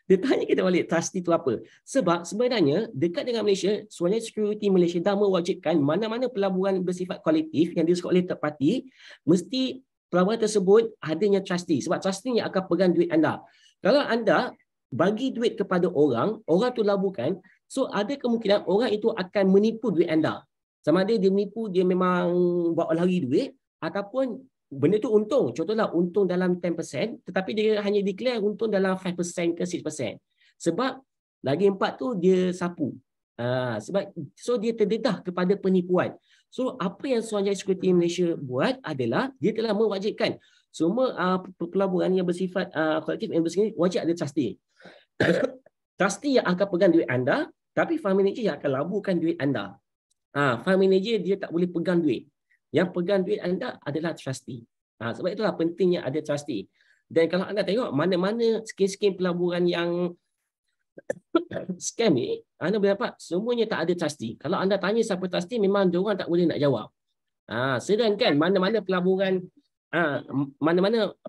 dia tanya kita balik, trustee itu apa? Sebab sebenarnya dekat dengan Malaysia, Suruhanjaya Security Malaysia dah mewajibkan mana-mana pelaburan bersifat kolektif yang disukai oleh third party, mesti pelaburan tersebut adanya trustee. Sebab trustee yang akan pegang duit anda. Kalau anda bagi duit kepada orang tu laburkan, so ada kemungkinan orang itu akan menipu duit anda. Sama ada dia menipu, dia memang bawa lari duit, ataupun benda tu untung. Contohnya untung dalam 10%, tetapi dia hanya declare untung dalam 5% ke 6%. Sebab lagi 4 tu dia sapu. So dia terdedah kepada penipuan. So apa yang Suruhanjaya Security Malaysia buat adalah dia telah mewajibkan semua pelaburan yang bersifat kolektif yang bersini wajib ada trustee. Trustee yang akan pegang duit anda, tapi fund manager yang akan laburkan duit anda. Fund manager dia tak boleh pegang duit. Yang pegang duit anda adalah trustee. Sebab itulah pentingnya ada trustee. Dan kalau anda tengok mana-mana skim-skim pelaburan yang scam ni, anda boleh dapat semuanya tak ada trustee. Kalau anda tanya siapa trustee, memang diorang tak boleh nak jawab. Sedangkan mana-mana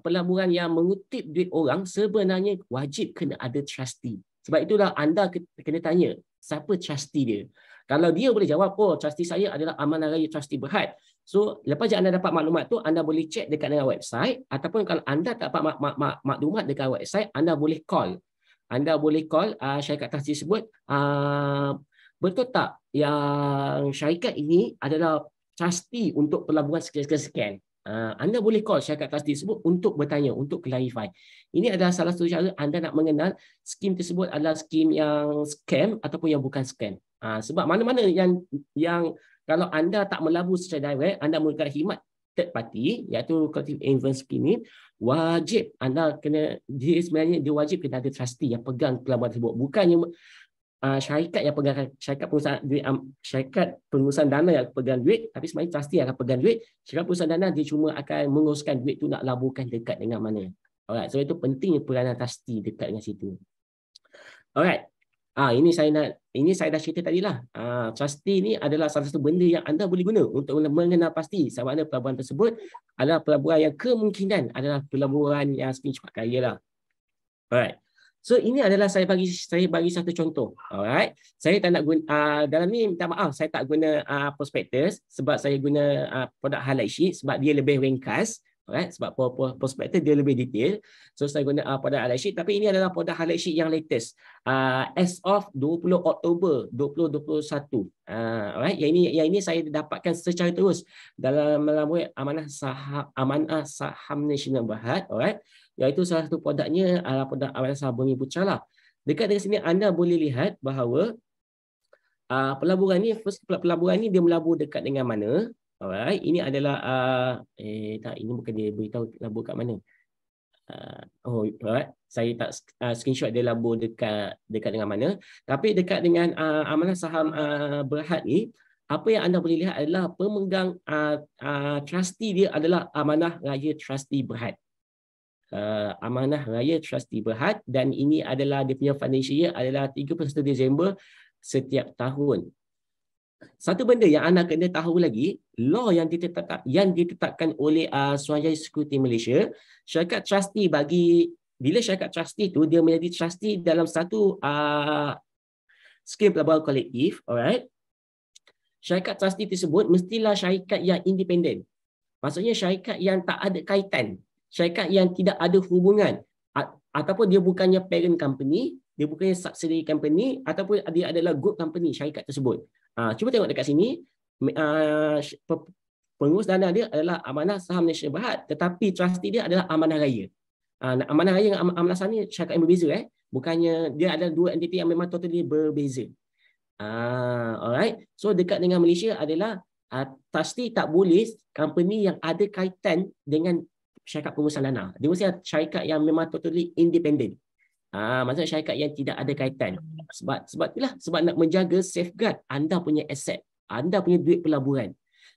pelaburan yang mengutip duit orang sebenarnya wajib kena ada trustee. Sebab itulah anda kena tanya siapa trustee dia. Kalau dia boleh jawab, trustee saya adalah Amanah Raya Trustee Berhad. So, lepas anda dapat maklumat tu, anda boleh cek dekat dengan website, ataupun kalau anda tak dapat maklumat dekat website, anda boleh call. Syarikat trustee tersebut, betul tak yang syarikat ini adalah trustee untuk pelaburan sekian-sekian. Anda boleh call syarikat trustee tersebut untuk bertanya, untuk clarify. Ini adalah salah satu cara anda nak mengenal skim tersebut adalah skim yang scam ataupun yang bukan scam. Sebab mana-mana yang kalau anda tak melabur secara direct, anda menggunakan khidmat third party, iaitu collective investment scheme ni, wajib anda kena, dia wajib kena ada trustee yang pegang pelaburan tersebut. Bukannya syarikat yang pegang, syarikat pengurusan dana yang pegang duit, tapi sebenarnya trustee yang akan pegang duit. Syarikat pengurusan dana dia cuma akan menguruskan duit tu nak laburkan dekat dengan mana. Alright, so itu pentingnya peranan trustee dekat dengan situ. Alright. Ini saya dah cerita tadi lah. Trustee ni adalah salah satu benda yang anda boleh guna untuk mengenal pasti sama ada pelaburan tersebut adalah pelaburan yang kemungkinan adalah pelaburan yang skim cepat kaya lah. Alright. So ini adalah saya bagi satu contoh. Alright. Saya tak nak guna dalam ni, minta maaf saya tak guna prospectus sebab saya guna produk highlight sheet sebab dia lebih ringkas. Alright, sebab prospectus dia lebih detail. So saya guna produk highlight sheet, tapi ini adalah produk highlight sheet yang latest. As of 20 Oktober 2021. Alright, yang ini saya dapatkan secara terus dalam melalui Amanah Saham Nasional Berhad. Alright, iaitu salah satu produknya adalah produk Amanah Saham Bumi Pucara. Dekat dari sini anda boleh lihat bahawa pelaburan ni dia melabur dekat dengan mana. Alright, ini adalah ini bukan dia beritahu labur kat mana. Alright, saya tak screenshot dia labur dekat dengan mana. Tapi dekat dengan Amanah Saham Berhad ni, apa yang anda boleh lihat adalah pemegang trustee dia adalah Amanah Raya Trustee Berhad. Amanah Raya Trustee Berhad, dan ini adalah dia punya financial year adalah 31 Disember setiap tahun. Satu benda yang anda kena tahu lagi, law yang ditetapkan oleh Suruhanjaya Security Malaysia, syarikat trustee bila syarikat trustee tu dia menjadi trustee dalam satu skim pelaburan kolektif, alright. Syarikat trustee tersebut mestilah syarikat yang independen. Maksudnya syarikat yang tak ada kaitan, syarikat yang tidak ada hubungan, ataupun dia bukannya parent company, dia bukannya subsidiary company, ataupun dia adalah group company syarikat tersebut. Cuba tengok dekat sini, pengurus dana dia adalah Amanah Saham Nasional Berhad, tetapi trustee dia adalah Amanah Raya. Amanah Raya dengan Amanah Saham ni syarikat yang berbeza. Bukannya dia ada dua entiti yang memang totally berbeza. Alright. So dekat dengan Malaysia adalah trustee tak boleh company yang ada kaitan dengan syarikat pengurusan dana. Dia mesti syarikat yang memang totally independent. Maksudnya syarikat yang tidak ada kaitan. Sebab nak menjaga safeguard anda punya aset, anda punya duit pelaburan.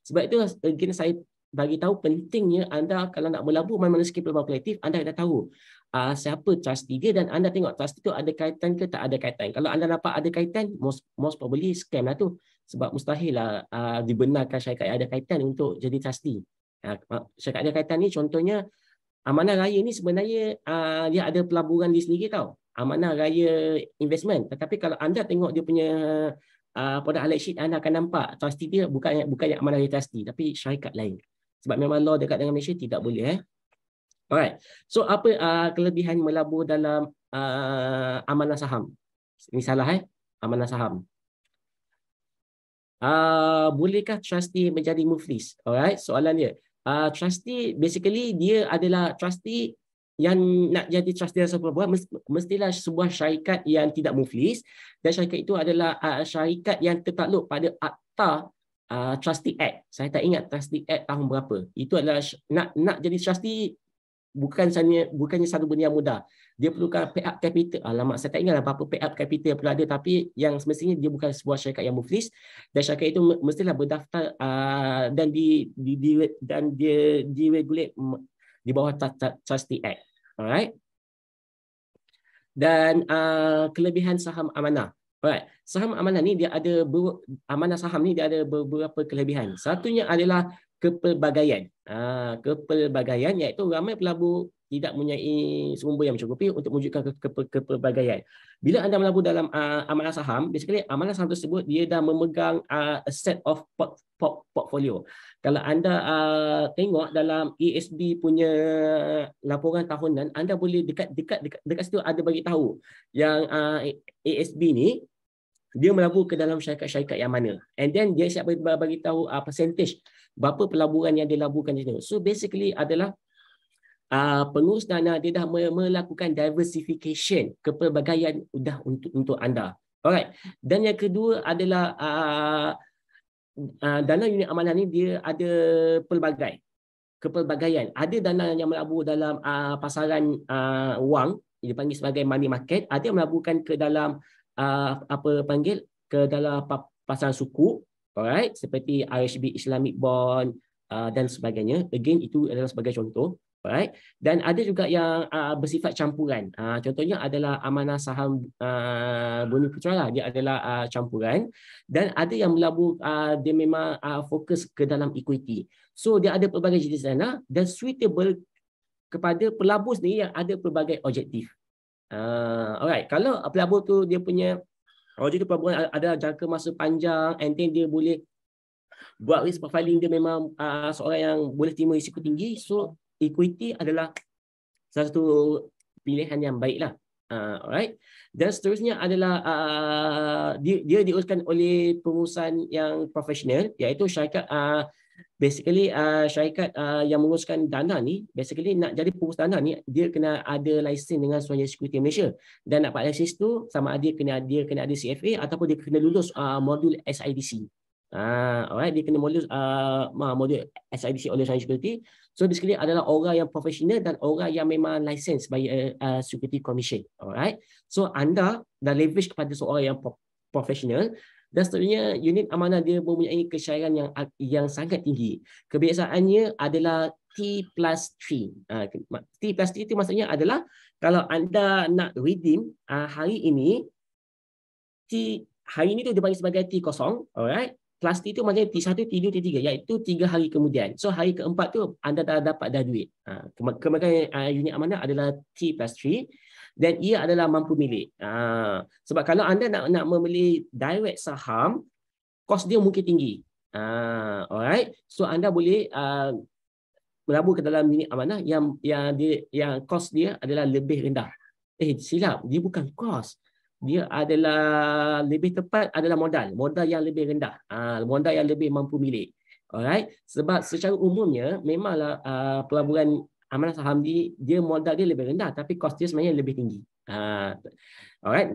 Sebab itu again saya bagi tahu pentingnya anda kalau nak melabur mana-mana skim pelaburan kolektif, anda kena tahu siapa trustee dia dan anda tengok trustee tu ada kaitan ke tak ada kaitan. Kalau anda nampak ada kaitan, most probably scam lah tu. Sebab mustahil lah dibenarkan syarikat yang ada kaitan untuk jadi trustee. Syarikat ada kaitan ni contohnya Amanah Raya ni sebenarnya dia ada pelaburan di sendiri tau. Amanah Raya Investment. Tetapi kalau anda tengok dia punya produk highlight sheet, anda akan nampak trustee dia bukan Amanah Raya Trustee tapi syarikat lain. Sebab memang law dekat dengan Malaysia tidak boleh. Alright. So apa kelebihan melabur dalam amanah saham? Ini salah amanah saham. Bolehkah trustee menjadi muflis? Alright, soalan dia. Trustee basically dia adalah trustee yang nak jadi trustee dalam sebuah pelaburan mestilah sebuah syarikat yang tidak muflis dan syarikat itu adalah syarikat yang tertakluk pada Akta Trustee Act. Saya tak ingat Trustee Act tahun berapa. Itu adalah nak jadi trustee bukannya satu benda yang mudah. Dia perlukan pay up capital. Alamak, saya tak ingat berapa pay up capital yang perlu ada, tapi yang semestinya dia bukan sebuah syarikat yang muflis dan syarikat itu mestilah berdaftar dan dia diregulate di bawah Trustee Act. Alright. Dan kelebihan saham amanah. Alright, saham amanah ni dia ada amanah saham ni dia ada beberapa kelebihan. Satunya adalah kepelbagaian. Kepelbagaian iaitu ramai pelabur tidak mempunyai sumber yang mencukupi untuk mewujudkan kepelbagaian. Bila anda melabur dalam amanah saham, basically amanah saham tersebut dia dah memegang a set of portfolio. Kalau anda tengok dalam ASB punya laporan tahunan, anda boleh dekat situ ada bagi tahu yang ASB ni dia melabur ke dalam syarikat-syarikat yang mana. And then dia siap bagi tahu percentage berapa pelaburan yang dilaburkan di situ. So basically adalah pengurus dana dia dah melakukan diversification kepelbagaian dah untuk anda. Alright. Dan yang kedua adalah dana unit amanah ni dia ada pelbagai kepelbagaian. Ada dana yang melabur dalam pasaran wang, dipanggil sebagai money market. Ada yang melaburkan ke dalam ke dalam pasaran sukuk, alright, seperti RHB Islamic Bond dan sebagainya. Again, itu adalah sebagai contoh. Alright. Dan ada juga yang bersifat campuran. Contohnya adalah amanah saham Bumi Putra lah. Dia adalah campuran. Dan ada yang melabur dia memang fokus ke dalam equity. So dia ada pelbagai jenis dana dan suitable kepada pelabur sendiri yang ada pelbagai objektif. Alright. Kalau pelabur tu dia punya objektif pelaburan ada jangka masa panjang and then dia boleh buat risk profiling, dia memang seorang yang boleh terima risiko tinggi. So equity adalah salah satu pilihan yang baiklah. Alright. Dan seterusnya adalah dia diuruskan oleh pengurusan yang profesional, iaitu syarikat basically syarikat yang menguruskan dana ni, basically nak jadi pengurus dana ni dia kena ada lesen dengan Suruhanjaya Security Malaysia. Dan nak dapat lesen tu sama ada dia kena ada CFA ataupun dia kena lulus modul SIDC. Alright, dia kena modul SIDC oleh Suruhanjaya Security. So basically adalah orang yang profesional dan orang yang memang license by Security Commission. Alright. So anda dah leverage kepada seorang yang profesional. Dan seterusnya unit amanah dia mempunyai kesyairan yang sangat tinggi. Kebiasaannya adalah T+3. T+3 itu maksudnya adalah kalau anda nak redeem hari ini, hari ini tu dipanggil sebagai T kosong, alright. Plus T itu maksudnya T1, T2, T3, iaitu 3 hari kemudian. So hari keempat tu anda dah dapat duit. Kemudian unit amanah adalah T+3 dan ia adalah mampu milik. Sebab kalau anda nak membeli direct saham, kos dia mungkin tinggi. Alright. So anda boleh melabur ke dalam unit amanah yang kos dia adalah lebih rendah. Silap, dia bukan kos. Dia adalah lebih tepat adalah modal yang lebih rendah, modal yang lebih mampu milik. Alright, sebab secara umumnya memanglah pelaburan amanah saham dia modal dia lebih rendah tapi kos dia sebenarnya lebih tinggi. Alright,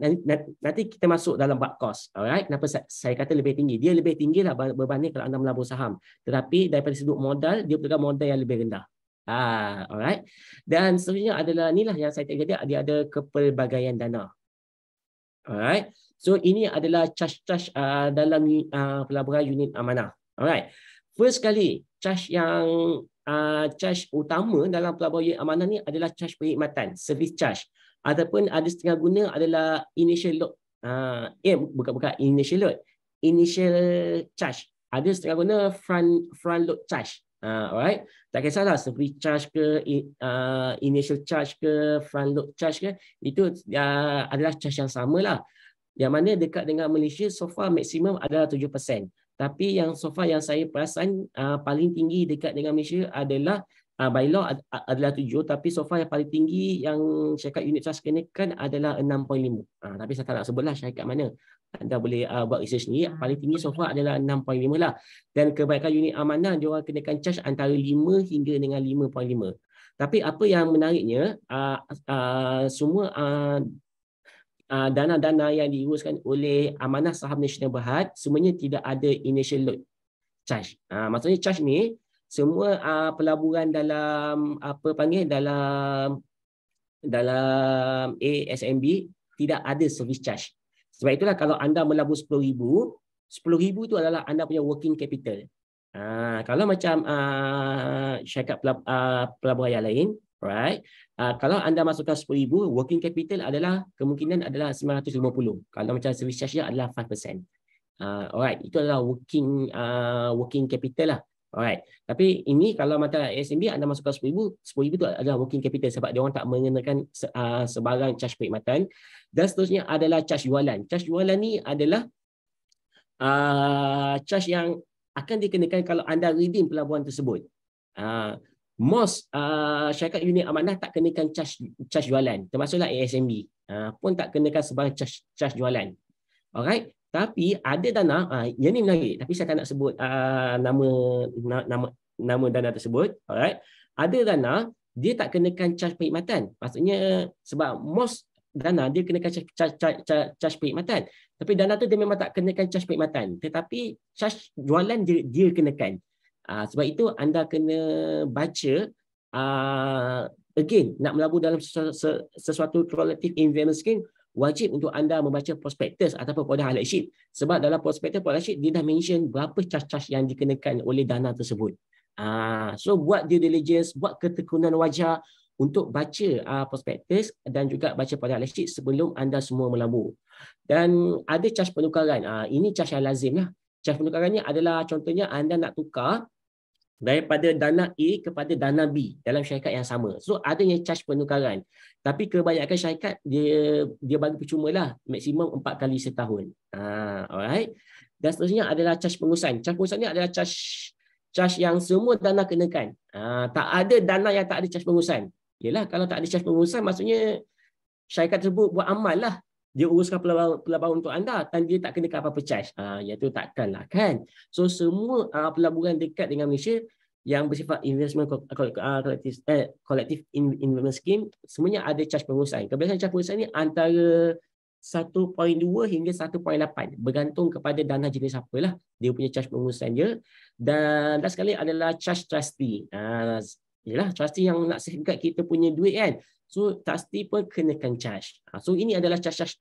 nanti kita masuk dalam bab kos. Alright, kenapa saya kata lebih tinggi? Dia lebih tinggi lah berbanding kalau anda melabur saham. Tetapi daripada sudut modal, dia perlukan modal yang lebih rendah. Alright. Dan seterusnya adalah inilah yang saya cakap dia ada kepelbagaian dana. Alright, so ini adalah charge dalam pelaburan unit amanah. Alright, First kali, charge yang charge utama dalam pelaburan unit amanah ni adalah charge perkhidmatan, service charge. Ataupun ada setengah guna adalah initial load. Bukan initial load. Initial charge. Ada setengah guna front load charge. Alright. Tak kisahlah service charge ke, initial charge ke, front load charge ke, itu adalah charge yang sama lah. Yang mana dekat dengan Malaysia so far maksimum adalah 7%. Tapi yang so far yang saya perasan paling tinggi dekat dengan Malaysia adalah by law adalah 7, tapi so far yang paling tinggi yang syarikat unit trust kenakan adalah 6.5. Tapi saya tak nak sebutlah syarikat mana. Anda boleh buat research ni. Paling tinggi so far adalah 6.5 lah. Dan kebanyakan unit amanah dia orang kenakan charge antara 5 hingga dengan 5.5. Tapi apa yang menariknya, semua dana-dana yang diuruskan oleh Amanah Saham Nasional Berhad semuanya tidak ada initial load charge. Maksudnya charge ni semua pelaburan dalam dalam ASMB tidak ada service charge. Sebab itulah kalau anda melabur 10,000 itu adalah anda punya working capital. Kalau macam syarikat pelaburan yang lain, right? Kalau anda masukkan 10,000, working capital adalah kemungkinan adalah 950. Kalau macam service charge dia adalah 5%. Alright, itu adalah working capital lah. Alright. Tapi ini kalau macam ASMB anda masukkan 10,000 itu adalah working capital sebab dia orang tak mengenakan sebarang charge perkhidmatan. Dan seterusnya adalah charge jualan. Charge jualan ni adalah charge yang akan dikenakan kalau anda redeem pelaburan tersebut. Most syarikat unit amanah tak kenakan charge jualan, termasuklah ASMB pun tak kenakan sebarang charge jualan. Alright. Tapi ada dana, yang ni menarik, tapi saya tak nak sebut nama dana tersebut. Alright. Ada dana dia tak kenakan charge perkhidmatan. Maksudnya sebab most dana dia kenakan charge perkhidmatan. Tapi dana tu dia memang tak kenakan charge perkhidmatan. Tetapi charge jualan dia kenakan. Sebab itu anda kena baca again, nak melabur dalam sesuatu collective investment scheme, wajib untuk anda membaca prospektus ataupun pada highlight sheet. Sebab dalam prospektus pada highlight sheet dia dah mention berapa charge-charge yang dikenakan oleh dana tersebut. So buat due diligence, buat ketekunan wajar untuk baca prospektus dan juga baca pada highlight sheet sebelum anda semua melabur. Dan ada charge penukaran. Ini charge yang lazim lah. Charge penukarannya adalah contohnya anda nak tukar daripada dana A kepada dana B dalam syarikat yang sama. So adanya charge penukaran. Tapi kebanyakan syarikat dia bagi percuma lah, maksimum 4 kali setahun. Alright. Dan seterusnya adalah charge pengurusan. Charge pengurusan ni adalah charge yang semua dana kenakan. Tak ada dana yang tak ada charge pengurusan. Yalah, kalau tak ada charge pengurusan maksudnya syarikat tersebut buat amal lah. Dia uruskan pelaburan untuk anda dan dia tak kenakan apa-apa charge. Iaitu takkanlah kan. So semua pelaburan dekat dengan Malaysia yang bersifat investment collective investment scheme semuanya ada charge pengurusan. Kebiasaan charge pengurusan ni antara 1.2 hingga 1.8 bergantung kepada dana jenis apalah dia punya charge pengurusan dia. Dan last sekali adalah charge trustee. Yalah, trustee yang nak safeguard kita punya duit kan. So trustee pun kenakan charge. So ini adalah charge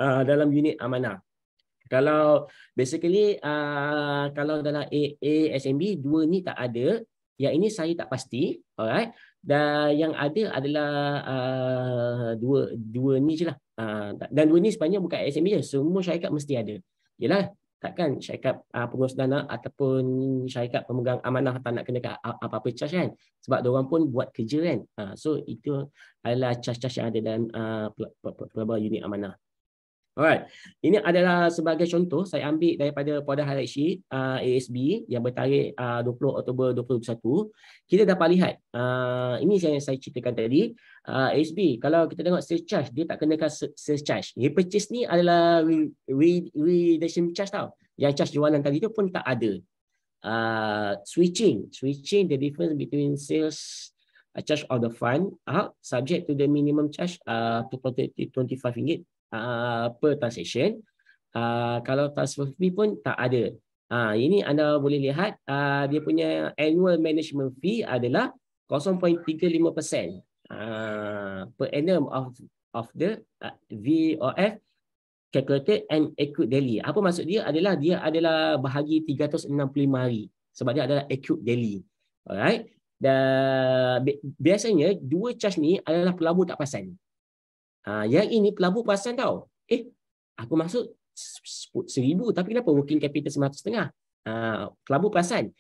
dalam unit amanah. Kalau basically kalau dalam ASMB 2 ni tak ada, yang ini saya tak pasti, alright. Dan yang ada adalah dua ni je lah. Dan 2 ni sebenarnya bukan ASMB je, semua syarikat mesti ada. Yalah, takkan syarikat pengurus dana ataupun syarikat pemegang amanah tak nak kenakan apa-apa charge kan, sebab diorang pun buat kerja kan. So itu adalah charge-charge yang ada dalam pelaburan unit amanah. Alright, ini adalah sebagai contoh saya ambil daripada pada highlight sheet ASB yang bertarikh 20 Oktober 2021. Kita dapat lihat ini yang saya ceritakan tadi. ASB kalau kita tengok sales charge dia tak kenakan sales charge. Repurchase ni adalah redemption charge tau. Yang charge jualan tadi tu pun tak ada. Switching the difference between sales charge of the fund subject to the minimum charge to RM25 per transaction. Kalau transfer fee pun tak ada. Ini anda boleh lihat dia punya annual management fee adalah 0.35% per annum of the VOF calculated and accrued daily. Apa maksud dia adalah bahagi 365 hari. sebab dia adalah acute daily. Alright. Dan biasanya dua charge ni adalah pelabur tak perasan. Yang ini pelabur perasan tau. Aku masuk 1,000 tapi kenapa working capital 900,500? Pelabur perasan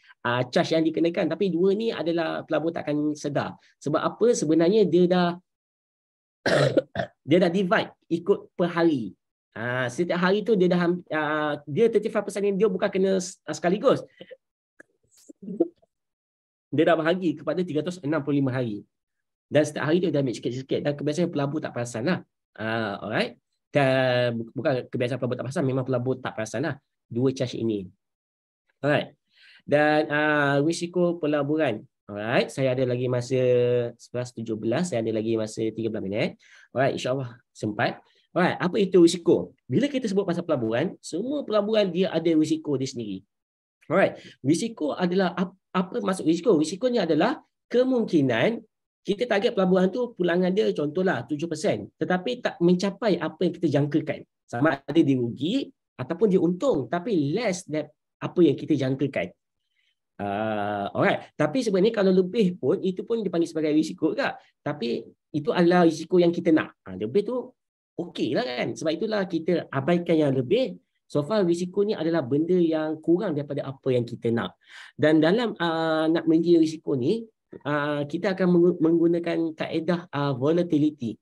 charge yang dikenakan, tapi dua ni adalah pelabur takkan sedar. Sebab apa? Sebenarnya dia dah dia dah divide ikut per hari. Setiap hari tu dia dah dia 35% ni dia bukan kena sekaligus. Dia dah bahagi kepada 365 hari. Dan setiap hari tu dia ambil sikit-sikit. Dan kebiasaan pelabur tak perasan lah. Alright. Dan bukan kebiasaan pelabur tak perasan, memang pelabur tak perasan lah. Dua charge ini. Alright. Dan risiko pelaburan. Alright. Saya ada lagi masa 11:17. Saya ada lagi masa 13 minit. Alright. InsyaAllah sempat. Alright. Apa itu risiko? Bila kita sebut pasal pelaburan, semua pelaburan dia ada risiko dia sendiri. Alright. Risiko adalah apa maksud risiko? Risikonya adalah kemungkinan kita target pelaburan tu pulangan dia contohlah 7%, tetapi tak mencapai apa yang kita jangkakan. Sama ada dia rugi ataupun dia untung, tapi less than apa yang kita jangkakan. Alright. Tapi sebenarnya kalau lebih pun, itu pun dipanggil sebagai risiko juga. Tapi itu adalah risiko yang kita nak. Lebih tu okey lah kan. Sebab itulah kita abaikan yang lebih. So far risiko ni adalah benda yang kurang daripada apa yang kita nak. Dan dalam nak mengira risiko ni, kita akan menggunakan kaedah volatility.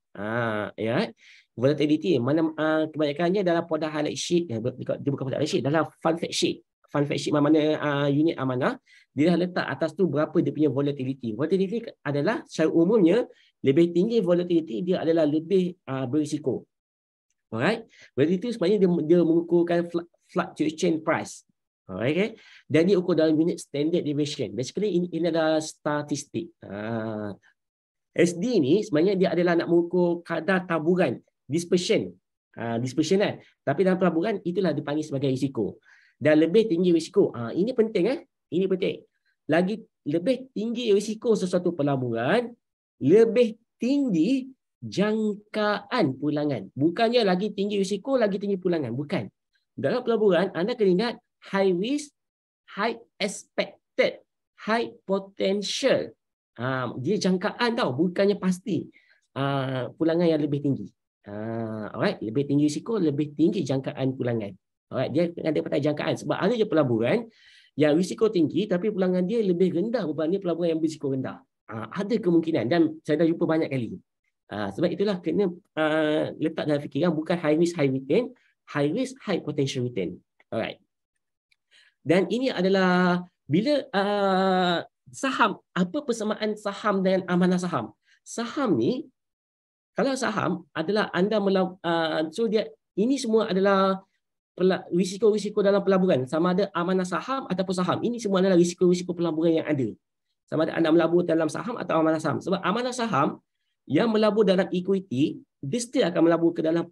Ya, volatility mana kebanyakannya dalam pada highlight sheet, dia bukan pada highlight sheet, dalam fund fact sheet. Fund fact sheet mana unit amanah, dia dah letak atas tu berapa dia punya volatility. Volatility adalah secara umumnya lebih tinggi volatility dia adalah lebih berisiko. Alright. Volatility sebenarnya dia mengukurkan fluctuation price. Alright, okay? Dan dia ukur dalam unit standard deviation. Basically ini adalah statistik. SD ni sebenarnya dia adalah nak mengukur kadar taburan, dispersion. Dispersion kan. Tapi dalam pelaburan itulah dipanggil sebagai risiko. Dan lebih tinggi risiko. Ini penting Ini penting. Lagi lebih tinggi risiko sesuatu pelaburan, lebih tinggi jangkaan pulangan. Bukannya lagi tinggi risiko, lagi tinggi pulangan. Bukan. Dalam pelaburan, anda kena ingat high risk, high expected, high potential. Dia jangkaan tau, bukannya pasti. Pulangan yang lebih tinggi. Alright, lebih tinggi risiko, lebih tinggi jangkaan pulangan. Alright, dia ada pada jangkaan. Sebab ada je pelaburan yang risiko tinggi tapi pulangan dia lebih rendah berbanding pelaburan yang berisiko rendah. Ada kemungkinan dan saya dah jumpa banyak kali. Sebab itulah kena letak dalam fikiran bukan high risk, high return, high risk, high potential return. Alright. Dan ini adalah bila saham, apa persamaan saham dengan amanah saham? Saham ni, kalau saham adalah anda so dia ini semua adalah risiko-risiko dalam pelaburan. Sama ada amanah saham ataupun saham. Ini semua adalah risiko-risiko pelaburan yang ada. Sama ada anda melabur dalam saham atau amanah saham. Sebab amanah saham yang melabur dalam equity, dia still akan melabur ke dalam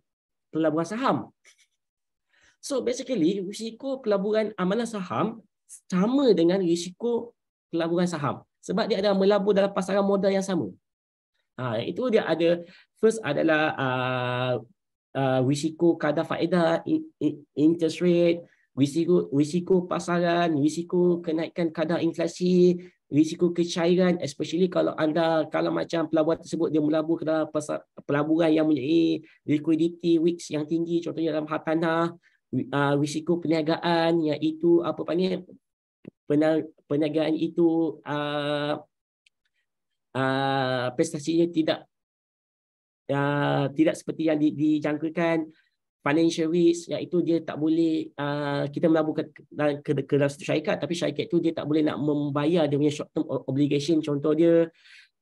pelaburan saham. So basically, risiko pelaburan amanah saham sama dengan risiko pelaburan saham. Sebab dia ada melabur dalam pasaran modal yang sama. Itu dia ada, first adalah risiko kadar faedah, interest rate, risiko pasaran, risiko kenaikan kadar inflasi, risiko kecairan, especially kalau macam pelaburan tersebut dia melabur ke dalam pelaburan yang mempunyai liquidity risks yang tinggi, contohnya dalam hartanah, risiko perniagaan iaitu apa panggil perniagaan itu prestasinya tidak seperti yang dijangkakan, financial risk iaitu dia tak boleh kita melabur ke dalam satu syarikat tapi syarikat itu dia tak boleh nak membayar dia punya short term obligation, contoh dia.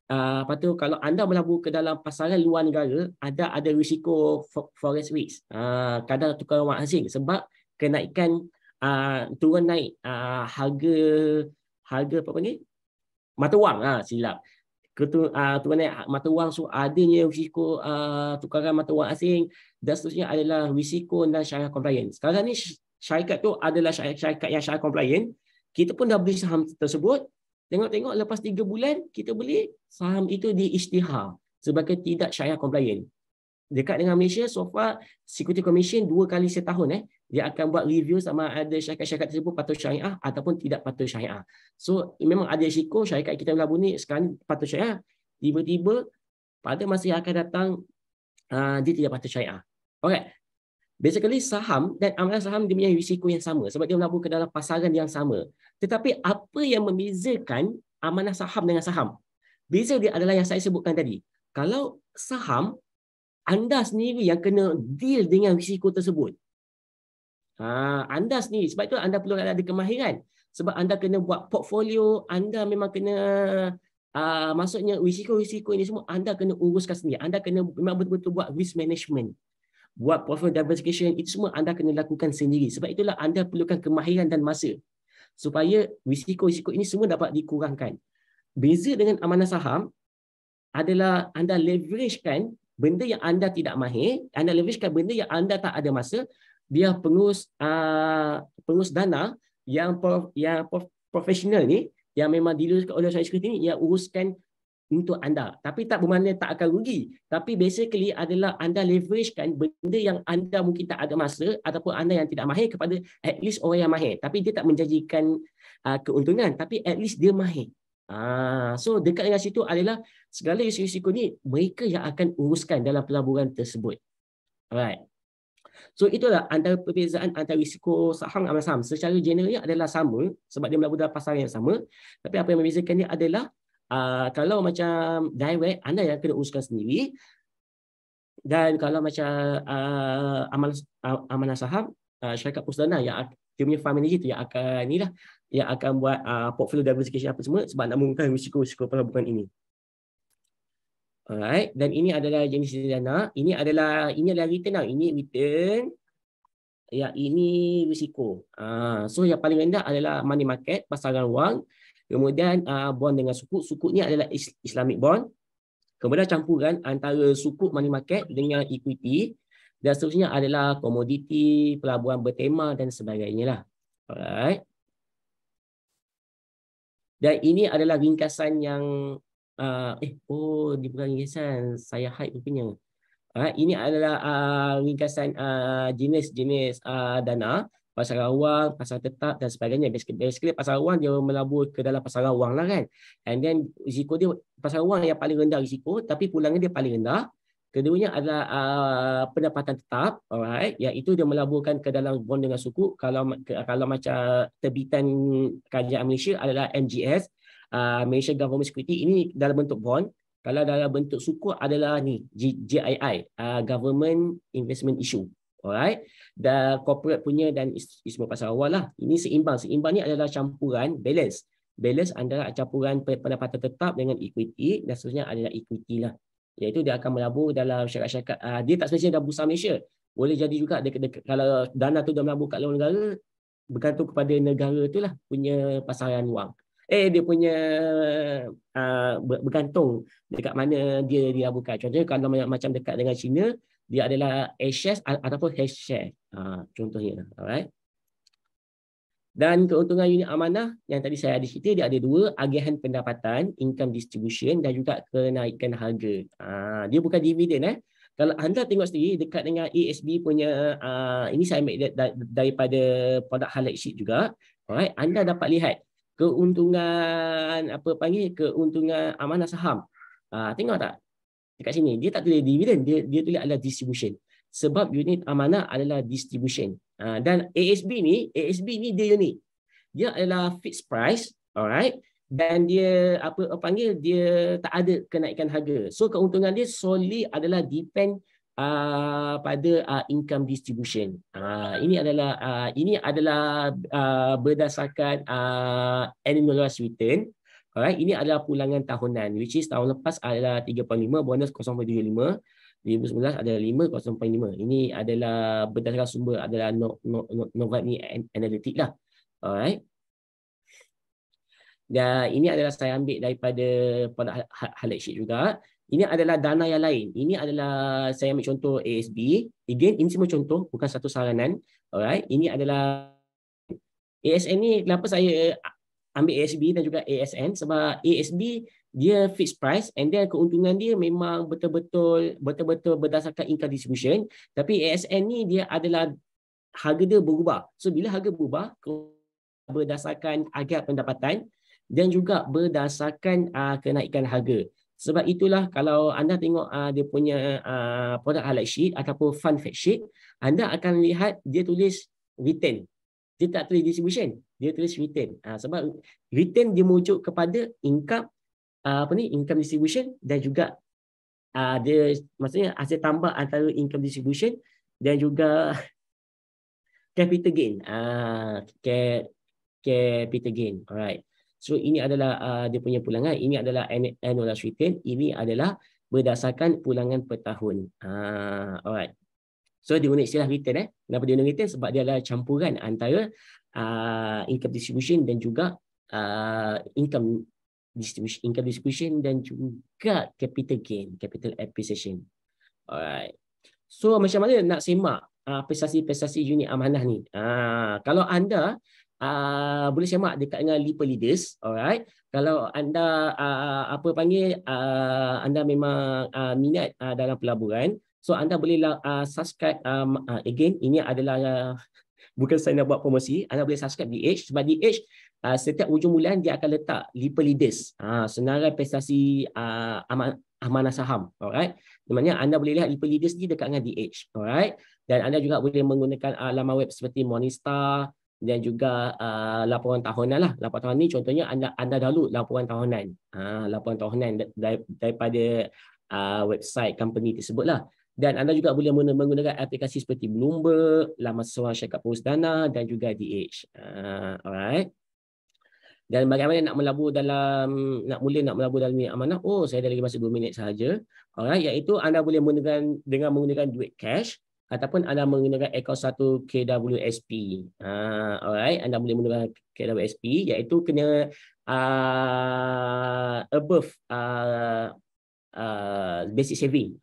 Lepas tu kalau anda melabur ke dalam pasaran luar negara, ada risiko forex risk, kadar tukar wang asing sebab kenaikan turun naik harga apa ni mata wang, silap turun naik mata wang, so adanya risiko tukaran mata wang asing dan seterusnya adalah risiko dan syariah compliant. Sekarang ni syarikat tu adalah syarikat yang syariah compliant. Kita pun dah beli saham tersebut, tengok-tengok lepas 3 bulan kita beli saham itu di isytihar sebagai tidak syariah compliant. Dekat dengan Malaysia, so far Security Commission 2 kali setahun Dia akan buat review sama ada syarikat-syarikat tersebut patuh syariah ataupun tidak patuh syariah. So memang ada risiko syarikat kita melabur ni sekarang patuh syariah, tiba-tiba pada masa yang akan datang dia tidak patuh syariah. Alright. Basically saham dan amalan saham dia punya risiko yang sama sebab dia melabur ke dalam pasaran yang sama. Tetapi apa yang membezakan amanah saham dengan saham? Beza dia adalah yang saya sebutkan tadi. Kalau saham, anda sendiri yang kena deal dengan risiko tersebut. Anda sendiri. Sebab itu anda perlu ada kemahiran. Sebab anda kena buat portfolio, anda memang kena, maksudnya risiko-risiko ini semua anda kena uruskan sendiri. Anda kena memang betul-betul buat risk management. Buat portfolio diversification, itu semua anda kena lakukan sendiri. Sebab itulah anda perlukan kemahiran dan masa. Supaya risiko-risiko ini semua dapat dikurangkan. Beza dengan amanah saham adalah anda leveragekan benda yang anda tidak mahir, anda leveragekan benda yang anda tak ada masa, dia pengurus dana yang profesional ni, yang memang diuruskan oleh Syarikat Security ni, yang uruskan untuk anda. Tapi tak bermakna tak akan rugi. Tapi basically adalah anda leveragekan benda yang anda mungkin tak ada masa ataupun anda yang tidak mahir kepada at least orang yang mahir. Tapi dia tak menjanjikan keuntungan, tapi at least dia mahir. So dekat dengan situ adalah segala risiko-risiko ni mereka yang akan uruskan dalam pelaburan tersebut. Alright. So itulah antara perbezaan antara risiko saham dan amalan saham. Secara generalnya adalah sama sebab dia melabur dalam pasaran yang sama. Tapi apa yang membezakannya adalah kalau macam direct, anda yang kena uruskan sendiri. Dan kalau macam amalan saham, syarikat pusdana yang dia punya fund manager tu yang akan ni lah, yang akan buat portfolio diversification apa semua sebab nak mengurangkan risiko-risiko pelaburan ini. Alright, dan ini adalah jenis dana. Ini adalah return lah. Ini return. Ya, ini risiko. So yang paling rendah adalah money market, pasaran wang. Kemudian bond dengan sukuk. Sukuk ni adalah Islamic bond. Kemudian campuran antara sukuk money market dengan equity. Dan seterusnya adalah komoditi, pelaburan bertema dan sebagainya lah. Alright. Dan ini adalah ringkasan yang di bukan ringkasan, saya hide rupanya. Ini adalah ringkasan jenis-jenis dana, pasaran wang, pasaran tetap dan sebagainya. Basically pasaran wang dia melabur ke dalam pasaran wang lah kan. And then risiko dia, pasaran wang yang paling rendah risiko tapi pulangan dia paling rendah. Keduanya adalah pendapatan tetap, alright, iaitu dia melaburkan ke dalam bond dengan suku. Kalau macam terbitan kerajaan Malaysia adalah MGS, Malaysia Government Security, ini dalam bentuk bond. Kalau dalam bentuk suku adalah ni GII, Government Investment Issue, alright. Dan corporate punya dan semua pasaran wang lah. Ini seimbang. Seimbang ni adalah campuran balance antara campuran pendapatan tetap dengan equity dan seterusnya adalah equity lah. Iaitu dia akan melabur dalam syarikat-syarikat. Dia tak semestinya dalam bursa Malaysia. Boleh jadi juga kalau dana tu dah melabur kat luar negara, bergantung kepada negara tu lah punya pasaran wang. Dia punya bergantung dekat mana dia dilaburkan. Contohnya kalau macam dekat dengan China, dia adalah A-shares ataupun H-share. Contohnya. Alright. Dan keuntungan unit amanah yang tadi saya ada cerita, dia ada dua, agihan pendapatan, income distribution dan juga kenaikan harga. Dia bukan dividen. Kalau anda tengok sendiri dekat dengan ASB punya, ini saya ambil daripada produk highlight sheet juga. Alright, anda dapat lihat keuntungan keuntungan amanah saham. Tengok tak? Dekat sini dia tak tulis dividen, dia tulis adalah distribution. Sebab unit amanah adalah distribution. Dan ASB ni dia unik. Dia adalah fixed price, alright. Dan dia dia tak ada kenaikan harga. So keuntungan dia solely adalah depend pada income distribution. Ini adalah berdasarkan annualized return. Alright, ini adalah pulangan tahunan, which is tahun lepas adalah 3.5, bonus 0.35. 2019 adalah 5.5. Ini adalah berdasarkan sumber adalah Novani Analytics lah. Alright. Dan ini adalah saya ambil daripada produk highlight sheet juga. Ini adalah dana yang lain. Ini adalah saya ambil contoh ASB. Again, ini semua contoh, bukan satu saranan. Alright. Ini adalah ASN ni, kenapa saya ambil ASB dan juga ASN? Sebab ASB dia fixed price and then keuntungan dia memang betul-betul berdasarkan income distribution. Tapi ASN ni dia adalah harga dia berubah. So bila harga berubah berdasarkan agregat pendapatan dan juga berdasarkan kenaikan harga. Sebab itulah kalau anda tengok dia punya product highlight sheet ataupun fund fact sheet, anda akan lihat dia tulis return. Dia tak tulis distribution, dia tulis return. Sebab return dia merujuk kepada income income distribution dan juga dia maksudnya hasil tambah antara income distribution dan juga capital gain. Capital gain. Alright. So ini adalah dia punya pulangan. Ini adalah annualized return. Ini adalah berdasarkan pulangan per tahun. Alright. So dia guna istilah return. Kenapa dia guna return? Sebab dia adalah campuran antara income distribution dan juga income distribution dan juga capital gain, capital appreciation. Alright. So macam mana nak semak prestasi-prestasi unit amanah ni? Kalau anda boleh semak dekat dengan Leaper Leaders, alright. Kalau anda anda memang minat dalam pelaburan, so anda bolehlah subscribe again. Ini adalah bukan saya nak buat promosi, anda boleh subscribe DH sebab DH setiap hujung bulan dia akan letak Leaper Leaders, senarai prestasi amanah saham, alright. Maknanya anda boleh lihat Leaper Leaders ni dekat dengan DH, alright. Dan anda juga boleh menggunakan laman web seperti Morningstar dan juga laporan tahunan lah. Laporan tahunan ni contohnya anda download laporan tahunan, daripada website company tersebut lah. Dan anda juga boleh menggunakan aplikasi seperti Bloomberg, laman sesuai syarikat Purusdana dan juga DH. Alright. Dan bagaimana nak melabur dalam melabur dalam minit amanah? Oh, saya ada lagi masa 2 minit sahaja. Alright, iaitu anda boleh menggunakan duit cash ataupun anda menggunakan akaun satu KWSP. Alright, anda boleh menggunakan KWSP iaitu kena above basic saving.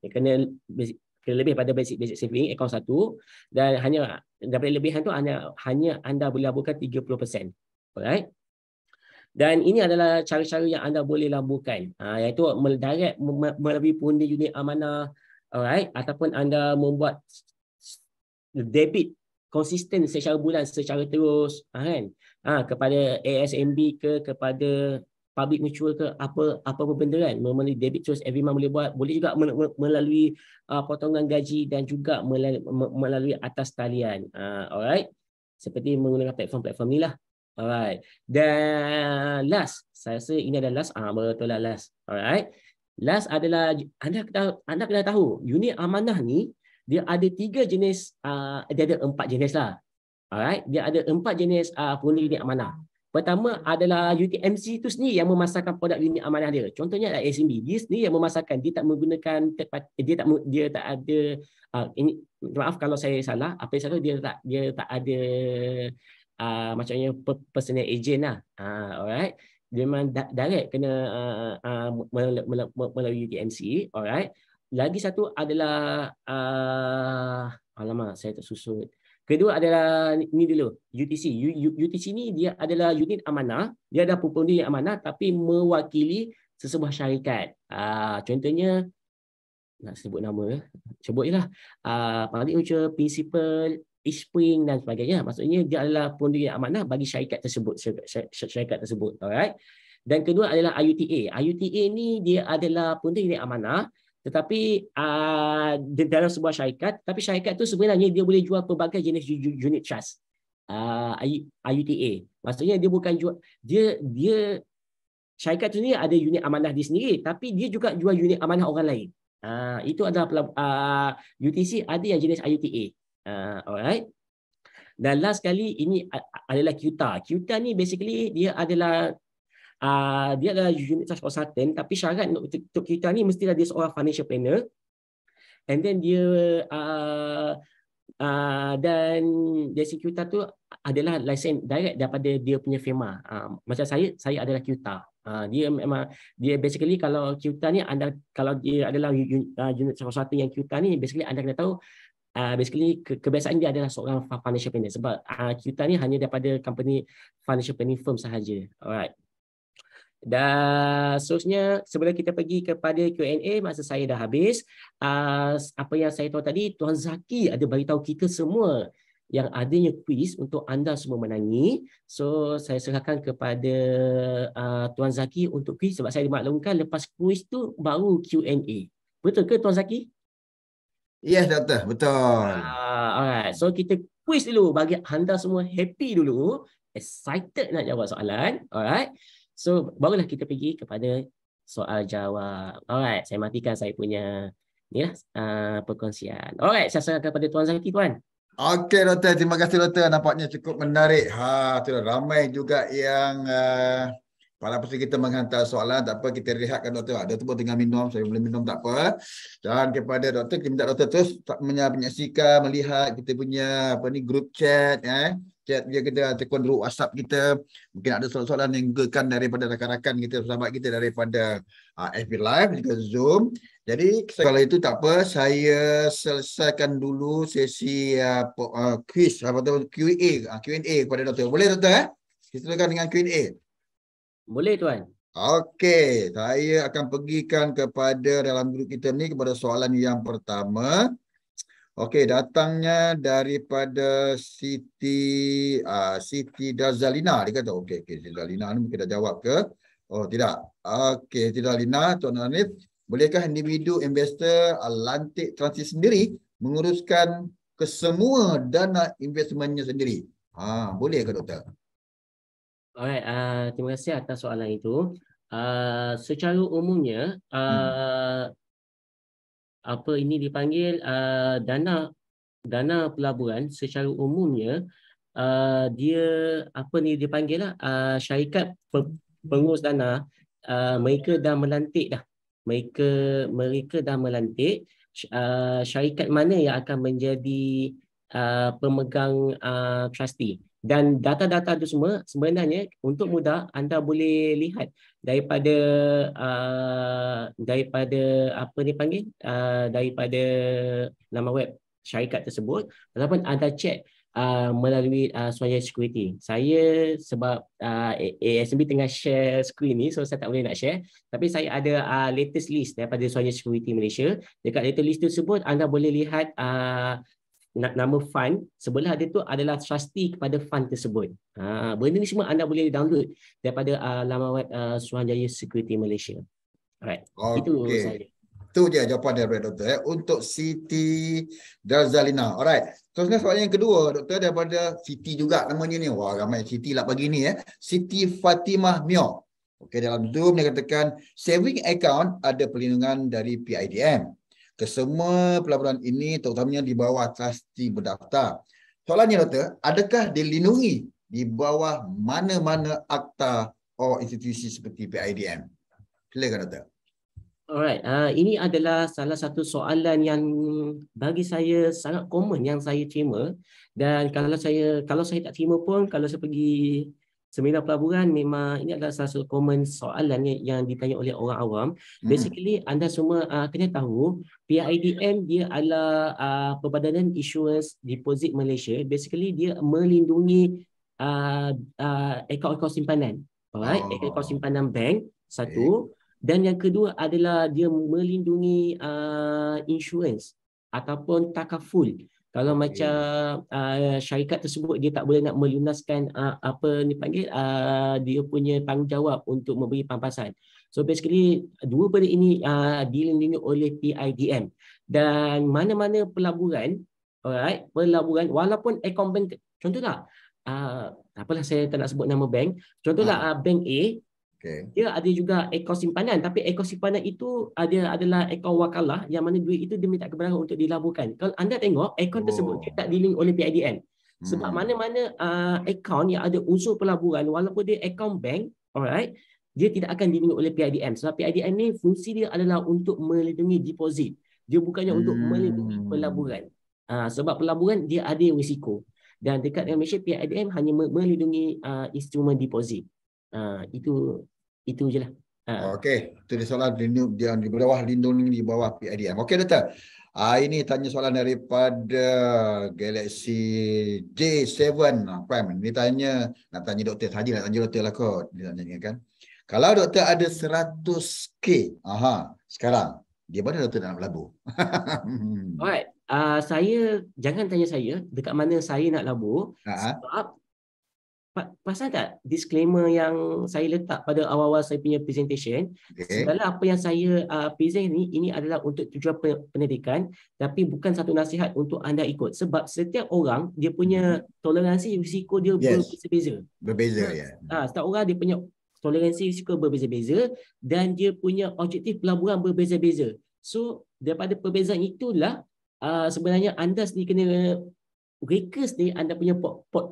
Kena lebih pada basic saving akaun satu, dan hanya daripada lebihan tu hanya anda boleh laburkan 30%. Alright. Dan ini adalah cara-cara yang anda boleh laburkan, iaitu direct melalui pundi unit amanah, alright, ataupun anda membuat debit konsisten secara bulan secara terus, kan, kepada ASMB kepada public mutual ke apa benda kan, melalui debit terus every month boleh buat. Boleh juga melalui potongan gaji dan juga melalui atas talian, alright, seperti menggunakan platform ni lah. Alright. Dan last, saya rasa ini adalah last. Betul lah last. Alright. Last adalah anda kena tahu unit amanah ni dia ada 3 jenis, dia ada 4 jenis lah. Alright. Dia ada 4 jenis pundi unit amanah. Pertama adalah UTMC itu sendiri yang memasarkan produk unit amanah dia. Contohnya adalah ASMB. Dia sendiri yang memasarkan. Dia tak menggunakan dia tak ada ini, maaf kalau saya salah. Apa yang salah, dia tak ada macamnya personal agent lah. Alright. Dia memang direct kena melalui UTMC. Alright. Lagi satu adalah alamak, saya tersusut. Kedua adalah ni dulu, UTC. UTC ni dia adalah unit amanah. Dia ada pundi unit amanah tapi mewakili sesebuah syarikat. Contohnya, nak sebut nama, sebut je lah. Public Mutual, Principal, Eastspring dan sebagainya. Maksudnya dia adalah pundi unit amanah bagi syarikat tersebut. Syarikat tersebut. Alright. Dan kedua adalah IUTA. IUTA ni dia adalah pundi unit amanah, tetapi dalam sebuah syarikat, tapi syarikat tu sebenarnya dia boleh jual pelbagai jenis unit trust. IUTA. Maksudnya dia bukan jual, dia syarikat tu ni ada unit amanah dia sendiri, tapi dia juga jual unit amanah orang lain. Itu adalah UTC, ada yang jenis IUTA. Alright. Dan last sekali ini adalah QTA. QTA ni basically dia adalah unit trust consultant, tapi syarat untuk kita ni mestilah dia seorang financial planner, and then dia dan dari QTA tu adalah license direct daripada dia punya firma. Macam saya adalah QTA. Dia memang dia basically kalau QTA ni kalau dia adalah unit trust consultant yang QTA ni, basically anda kena tahu basically kebiasaan dia adalah seorang financial planner, sebab QTA ni hanya daripada company financial planning firm sahaja. Alright. Dan seterusnya, sebelum kita pergi kepada Q&A, masa saya dah habis. Apa yang saya tahu tadi, Tuan Zaki ada beritahu kita semua yang adanya kuis untuk anda semua menangi. So, saya serahkan kepada Tuan Zaki untuk kuis sebab saya dimaklumkan lepas kuis tu baru Q&A. Betul ke Tuan Zaki? Yes, Doktor. Betul. Alright. So, kita kuis dulu bagi anda semua happy dulu. Excited nak jawab soalan. Alright. So, barulah kita pergi kepada soal jawab. Alright, saya matikan saya punya ni lah, perkongsian. Alright, saya serahkan kepada Tuan Zaki, Tuan. Okey, Doktor. Terima kasih, Doktor. Nampaknya cukup menarik. Sudah ramai juga yang para peserta kita menghantar soalan. Tak apa, kita rehatkan, Doktor. Doktor pun tengah minum. Saya boleh minum, tak apa. Dan kepada Doktor, kita minta Doktor terus menyaksikan, melihat kita punya grup chat. Chat dia kita ataupun grup WhatsApp kita. Mungkin ada soalan-soalan yang juga daripada rakan-rakan kita, sahabat kita daripada FB Live, juga Zoom. Jadi kalau itu tak apa, saya selesaikan dulu sesi quiz atau Q&A kepada Doktor. Boleh, Doktor? Kita silakan dengan Q&A. Boleh, Tuan. Okey, saya akan pergikan kepada dalam grup kita ni kepada soalan yang pertama. Okey, datangnya daripada Siti Dazalina. Dia kata, okey, Siti Dazalina ni mungkin dah jawab ke? Oh, tidak. Okey, Siti Dazalina, Tuan Hanif, bolehkah individu investor lantik transaksi sendiri menguruskan kesemua dana investmentnya sendiri? Boleh ke, Doktor? Alright, terima kasih atas soalan itu. Secara umumnya, apa ini dipanggil dana pelaburan secara umumnya dia apa ni dipanggil lah syarikat pengurus dana, mereka dah melantik dah. Mereka dah melantik syarikat mana yang akan menjadi pemegang trustee. Dan data-data itu semua sebenarnya untuk mudah anda boleh lihat daripada apa dipanggil daripada nama web syarikat tersebut ataupun anda cek melalui Suruhanjaya Security. Saya sebab ASMB tengah share screen ni, so saya tak boleh nak share, tapi saya ada latest list daripada Suruhanjaya Security Malaysia. Dekat latest list tersebut anda boleh lihat nama fund sebelah dia tu adalah trustee kepada fund tersebut. Benda ni semua anda boleh download daripada laman web Suruhanjaya Security Malaysia. Alright. Itu saja. Itu je jawapan daripada Doktor untuk Siti Dazalina. Alright. Terusnya soalan yang kedua, Doktor, daripada Siti juga namanya ni. Wah, ramai Siti lah pagi ni Siti Fatimah Mio. Okey, dalam Zoom dia katakan saving account ada perlindungan dari PIDM. Kesemua pelaburan ini terutamanya di bawah trustee berdaftar. Soalannya, Doktor, adakah dilindungi di bawah mana-mana akta atau institusi seperti PIDM? Silakan, Doktor. Alright, ini adalah salah satu soalan yang bagi saya sangat common yang saya terima, dan kalau saya tak terima pun, kalau saya pergi seminar pelaburan, memang ini adalah salah satu common soalan yang ditanya oleh orang awam. Basically anda semua kena tahu PIDM dia adalah Perbadanan Insurans Deposit Malaysia. Basically dia melindungi akaun-akaun simpanan. Alright, akaun simpanan bank satu. Dan yang kedua adalah dia melindungi insurans ataupun takaful. Kalau macam syarikat tersebut dia tak boleh nak melunaskan apa dipanggil dia punya tanggungjawab untuk memberi pampasan. So basically dua benda ini dilindungi oleh PIDM. Dan mana-mana pelaburan, alright, pelaburan walaupun akaun bank, contohlah apalah saya tak nak sebut nama bank, contohlah bank A. Dia ada juga akaun simpanan, tapi akaun simpanan itu adalah akaun wakalah yang mana duit itu dia minta kebenaran untuk dilaburkan. Kalau anda tengok akaun tersebut dia tak dilink oleh PIDM. Sebab mana-mana akaun yang ada unsur pelaburan walaupun dia akaun bank, alright, dia tidak akan dilink oleh PIDM. Sebab PIDM ni fungsi dia adalah untuk melindungi deposit. Dia bukannya untuk melindungi pelaburan. Sebab pelaburan dia ada risiko. Dan dekat Malaysia PIDM hanya melindungi instrumen deposit. Itu je lah. Okey, itu dia soalan dia di bawah lindungi di bawah PIDM. Okey, Doktor. Ini tanya soalan daripada Galaxy J7 Prime. Ini nak tanya Doktor saja, nak tanya Doktor lah kot. Dia nak tanya kan. Kalau doktor ada 100K, sekarang, dia mana doktor nak berlabur? Alright. Saya, jangan tanya saya dekat mana saya nak labur. Sebab, pasal tak disclaimer yang saya letak pada awal-awal saya punya presentation, segala apa yang saya present ini adalah untuk tujuan pendidikan, tapi bukan satu nasihat untuk anda ikut. Sebab setiap orang, dia punya toleransi risiko dia berbeza-beza. Berbeza, ya. Setiap orang dia punya toleransi risiko berbeza-beza dan dia punya objektif pelaburan berbeza-beza. So, daripada perbezaan itulah sebenarnya anda sendiri kena reka sendiri anda punya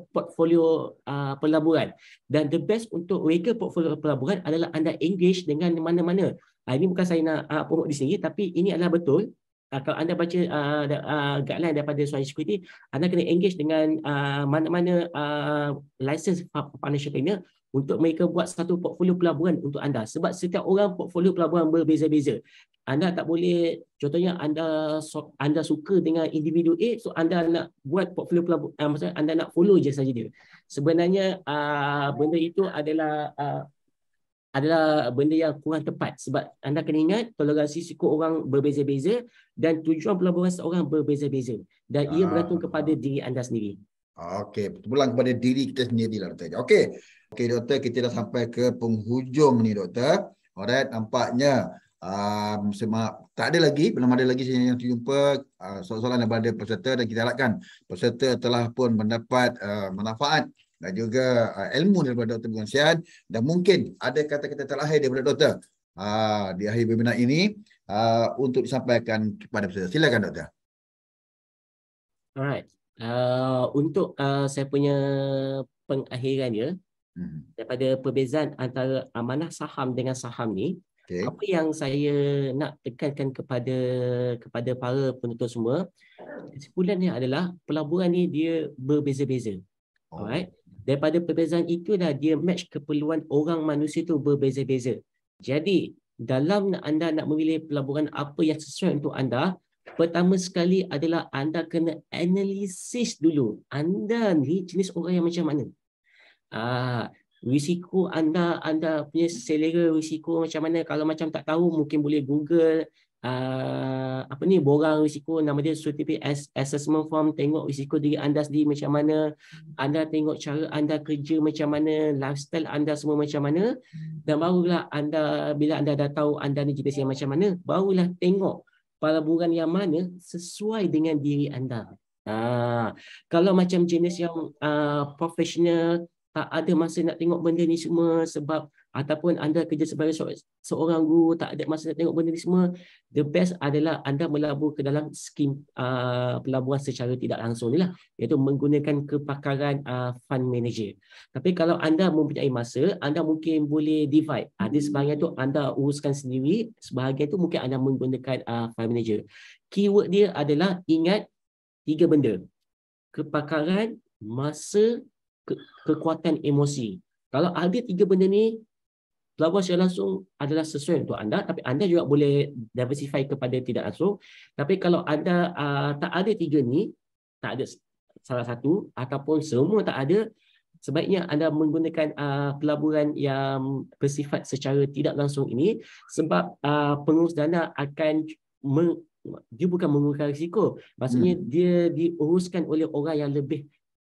portfolio pelaburan. Dan the best untuk reka portfolio pelaburan adalah anda engage dengan mana-mana. Ini bukan saya nak promote di sini, tapi ini adalah betul. Kalau anda baca guideline daripada Social Security, anda kena engage dengan mana-mana license partnership planner untuk mereka buat satu portfolio pelaburan untuk anda. Sebab setiap orang portfolio pelaburan berbeza-beza. Anda tak boleh, contohnya anda suka dengan individu A, so anda nak buat portfolio pelaburan, maksudnya anda nak follow je saja dia. Sebenarnya benda itu adalah benda yang kurang tepat sebab anda kena ingat toleransi risiko orang berbeza-beza dan tujuan pelaburan seorang berbeza-beza dan ia bergantung kepada diri anda sendiri. Okey, berpulang kepada diri kita sendiri lah doktor. Okey, doktor, kita dah sampai ke penghujung ni doktor. Alright, nampaknya tak ada lagi, belum ada lagi saya yang terjumpa soalan daripada peserta dan kita harapkan peserta telah pun mendapat manfaat dan juga ilmu daripada Dr. Bukan Sihat dan mungkin ada kata-kata terakhir daripada doktor di akhir webinar ini untuk disampaikan kepada peserta. Silakan doktor. Alright. Untuk saya punya pengakhiran ya, daripada perbezaan antara amanah saham dengan saham ni, apa yang saya nak tekankan kepada para penonton semua, kesimpulannya adalah pelaburan ni dia berbeza-beza. Alright. Daripada perbezaan itu dah dia match keperluan orang manusia tu berbeza-beza. Jadi dalam anda nak memilih pelaburan apa yang sesuai untuk anda, pertama sekali adalah anda kena analisis dulu. Anda ni jenis orang yang macam mana? Risiko anda punya selera risiko macam mana? Kalau macam tak tahu mungkin boleh Google borang risiko, nama dia certificate assessment form, tengok risiko diri anda sendiri macam mana, anda tengok cara anda kerja macam mana, lifestyle anda semua macam mana, dan barulah bila anda dah tahu anda ni jenis yang macam mana, barulah tengok pelaburan yang mana sesuai dengan diri anda. Kalau macam jenis yang profesional, tak ada masa nak tengok benda ni semua sebab ataupun anda kerja sebagai seorang guru, tak ada masa nak tengok benda ni semua, the best adalah anda melabur ke dalam skim pelaburan secara tidak langsung ni lah, iaitu menggunakan kepakaran fund manager. Tapi kalau anda mempunyai masa, anda mungkin boleh divide. Ada sebahagian tu anda uruskan sendiri, sebahagian tu mungkin anda menggunakan fund manager. Keyword dia adalah ingat 3 benda. Kepakaran, masa, kekuatan emosi. Kalau ada 3 benda ni, pelaburan secara langsung adalah sesuai untuk anda, tapi anda juga boleh diversify kepada tidak langsung. Tapi kalau anda tak ada 3 ni, tak ada salah satu ataupun semua tak ada, sebaiknya anda menggunakan pelaburan yang bersifat secara tidak langsung ini, sebab pengurus dana akan dia bukan mengurangkan risiko. Maksudnya dia diuruskan oleh orang yang lebih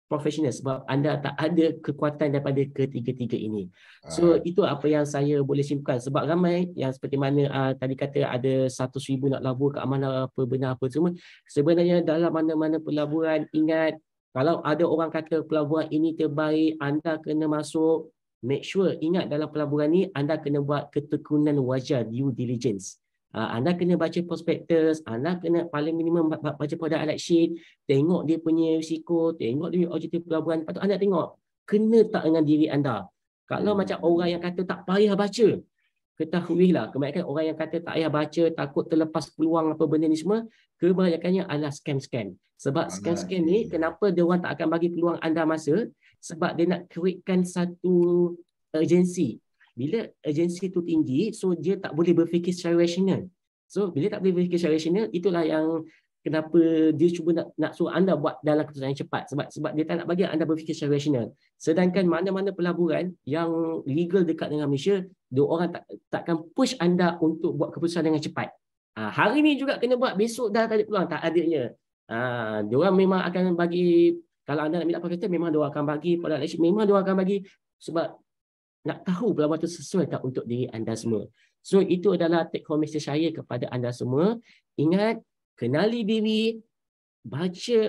profesional sebab anda tak ada kekuatan daripada ketiga-tiga ini. So itu apa yang saya boleh simpulkan sebab ramai yang seperti mana tadi kata ada 100,000 nak labur ke amanah apa benar apa semua. Sebenarnya dalam mana-mana pelaburan, ingat kalau ada orang kata pelaburan ini terbaik, anda kena masuk. Make sure, ingat dalam pelaburan ni anda kena buat ketekunan wajar, due diligence. Anda kena baca prospektus, anda kena paling minimum baca product alert sheet, tengok dia punya risiko, tengok dia punya objektif pelaburan. Lepas tu anda tengok, kena tak dengan diri anda. Kalau macam orang yang kata tak payah baca, ketahuilah, kebanyakan orang yang kata tak payah baca, takut terlepas peluang apa benda ni semua, kebanyakannya adalah scam-scam. Sebab scam-scam ni, kenapa dia orang tak akan bagi peluang anda masa? Sebab dia nak createkan satu urgency. Bila urgency tu tinggi, so dia tak boleh berfikir secara rasional. So bila tak boleh berfikir secara rasional, itulah yang kenapa dia cuba nak suruh anda buat dalam keputusan yang cepat, sebab dia tak nak bagi anda berfikir secara rasional. Sedangkan mana-mana pelaburan yang legal dekat dengan Malaysia, dia orang takkan push anda untuk buat keputusan dengan cepat. Hari ni juga kena buat, besok dah tak ada peluang, tak adanya. Dia orang memang akan bagi, kalau anda nak minta pakaian, memang dia akan bagi pada election, memang dia akan bagi, sebab nak tahu pelaburan itu sesuai tak untuk diri anda semua. So itu adalah take home message saya kepada anda semua. Ingat, kenali diri, baca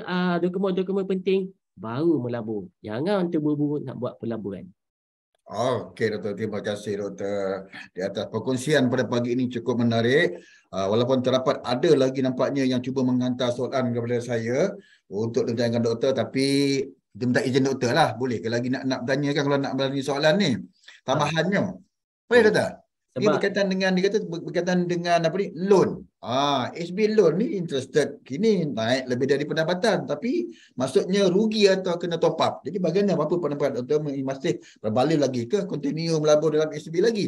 dokumen-dokumen penting, baru melabur. Jangan terburu-buru nak buat pelaburan. Okey Doktor, terima kasih Doktor di atas perkongsian pada pagi ini cukup menarik. Walaupun terdapat ada lagi nampaknya yang cuba menghantar soalan kepada saya untuk dengan Doktor, tapi kita minta izin Doktor lah. Boleh ke lagi nak bertanya kan kalau nak bertanya soalan ni? Tambahannya. Boleh Doktor? Ini berkaitan dengan, dia kata berkaitan dengan apa ni? Loan. SB loan ni interested kini naik lebih dari pendapatan, tapi maksudnya rugi atau kena top up. Jadi bagaimana, apa pendapat Doktor, masih berbalik lagi ke continue melabur dalam SB lagi?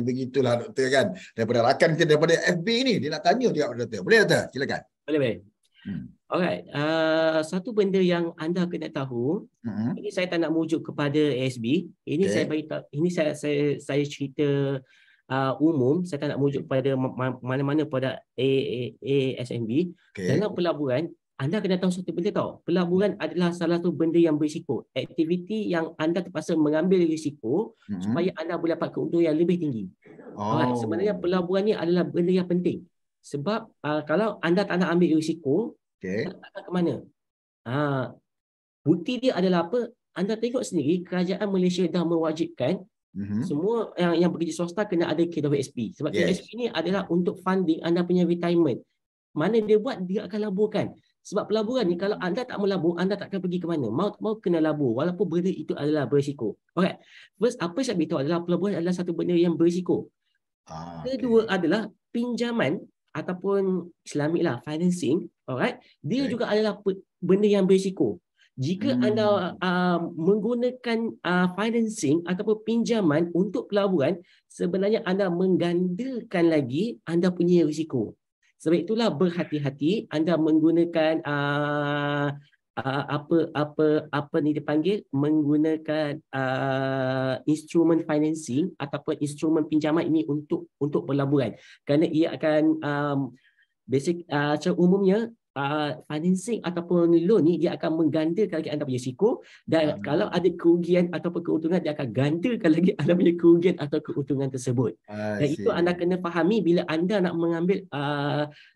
Begitulah Doktor kan. Daripada rakan kita daripada FB ni, dia nak tanya dia Doktor. Boleh Doktor? Silakan. Boleh. Alright, satu benda yang anda kena tahu, ini saya tak nak merujuk kepada ASB. Ini saya bagi tahu, ini saya cerita umum, saya tak nak merujuk kepada mana-mana pada ASNB. Dalam pelaburan, anda kena tahu satu benda tau. Pelaburan adalah salah satu benda yang berisiko. Aktiviti yang anda terpaksa mengambil risiko supaya anda boleh dapat keuntungan yang lebih tinggi. Sebenarnya pelaburan ni adalah benda yang penting. Sebab kalau anda tak nak ambil risiko, tak ke mana? Bukti dia adalah apa? Anda tengok sendiri, kerajaan Malaysia dah mewajibkan semua yang bekerja swasta kena ada KWSP. Sebab KWSP ni adalah untuk funding anda punya retirement. Mana dia buat, dia akan laburkan. Sebab pelaburan ni, kalau anda tak melabur, anda tak akan pergi ke mana. Mau kena labur, walaupun benda itu adalah berisiko. Alright. First, apa saya beritahu adalah pelaburan adalah satu benda yang berisiko. Kedua adalah pinjaman ataupun Islamik financing, alright, dia juga adalah benda yang berisiko. Jika anda menggunakan financing ataupun pinjaman untuk pelaburan, sebenarnya anda menggandakan lagi anda punya risiko. Sebab itulah berhati-hati anda menggunakan apa ni dipanggil, menggunakan instrumen financing ataupun instrumen pinjaman ini untuk pelaburan, kerana ia akan secara umumnya financing ataupun loan ni dia akan menggandakan lagi anda punya risiko, dan kalau ada kerugian ataupun keuntungan, dia akan gandakan lagi anda punya kerugian atau keuntungan tersebut. Dan itu anda kena fahami bila anda nak mengambil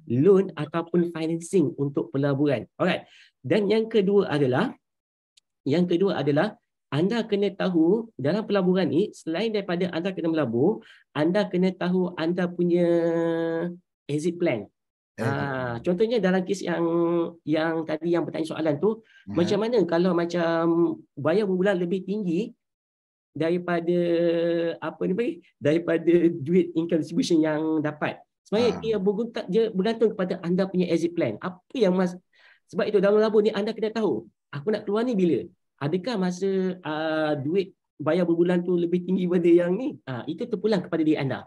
loan ataupun financing untuk pelaburan. Alright. Dan yang kedua adalah anda kena tahu dalam pelaburan ni, selain daripada anda kena melabur, anda kena tahu anda punya exit plan. Contohnya dalam kes yang tadi yang bertanya soalan tu, macam mana kalau macam bayar berbulan lebih tinggi daripada daripada duit income distribution yang dapat. Sebenarnya dia bergantung kepada anda punya exit plan. Apa yang sebab itu dalam melabur ni anda kena tahu, aku nak keluar ni bila? Adakah masa duit bayar berbulan tu lebih tinggi pada yang ni? Itu terpulang kepada diri anda.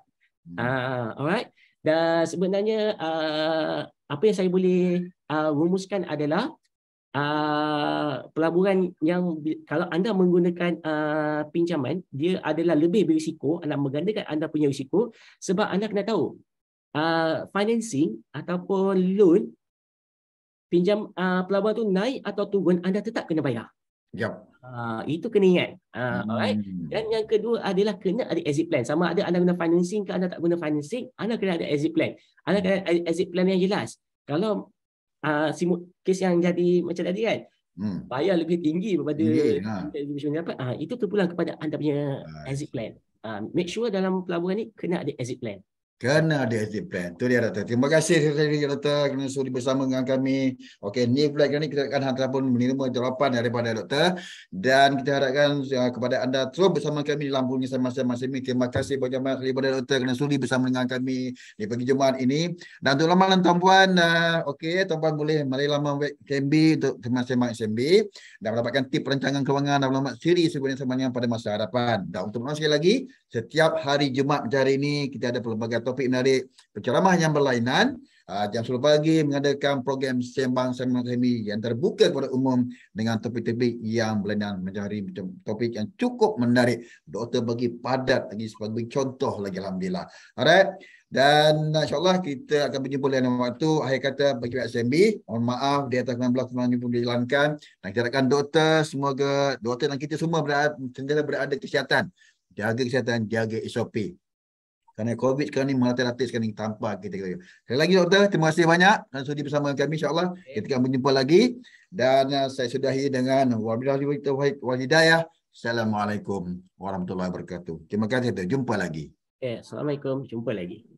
Alright. Dan sebenarnya apa yang saya boleh rumuskan adalah pelaburan yang kalau anda menggunakan pinjaman, dia adalah lebih berisiko, anda menggandakan anda punya risiko, sebab anda kena tahu financing ataupun loan pinjam pelaburan tu naik atau turun, anda tetap kena bayar. Itu kena ingat. Alright. Dan yang kedua adalah kena ada exit plan. Sama ada anda guna financing ke anda tak guna financing, anda kena ada exit plan. Anda kena ada exit plan yang jelas. Kalau kes yang jadi macam tadi kan, bayar lebih tinggi daripada itu terpulang kepada anda punya exit plan. Make sure dalam pelaburan ni kena ada exit plan. Kena ada exit plan. Itu dia Doktor. Terima kasih Doktor kerana sudi bersama dengan kami. Okey, ni flag ni kita akan hantar pun menerima jawapan daripada Doktor, dan kita harapkan kepada anda terus bersama kami dalam bunyi masing-masing ini. Terima kasih banyak-banyak kepada Doktor kerana sudi bersama dengan kami di pagi Jumaat ini. Dan untuk lamaran tuan-puan, okey, tuan-puan boleh mari laman web KMB untuk masing-masing SMB dan mendapatkan tip perancangan kewangan dan maklumat siri sebenarnya pada masa hadapan. Dan untuk sekali lagi, setiap hari Jumaat macam hari ini kita ada pelbagai topik menarik, penceramah yang berlainan. Jam 10 pagi mengadakan program sembang-sembang semi yang terbuka kepada umum dengan topik-topik yang berlainan, mencari topik yang cukup menarik. Doktor bagi padat lagi sebagai contoh lagi, alhamdulillah. Alright. Dan insyaAllah kita akan berjumpa lain waktu. Akhir kata bagi SMB, mohon maaf di atas 19 yang pun dijalankan. Dan kita harapkan doktor, semoga doktor dan kita semua berada kesihatan. Jaga kesihatan, jaga SOP. Kerana COVID sekarang ni merata-rata sekarang ni tanpa kita. Sekali lagi doktor, terima kasih banyak dan sudi bersama kami, insyaAllah. Kita akan berjumpa lagi. Dan saya sudahi dengan wabillahi taufiq wal hidayah. Assalamualaikum warahmatullahi wabarakatuh. Terima kasih, jumpa lagi. Assalamualaikum, jumpa lagi.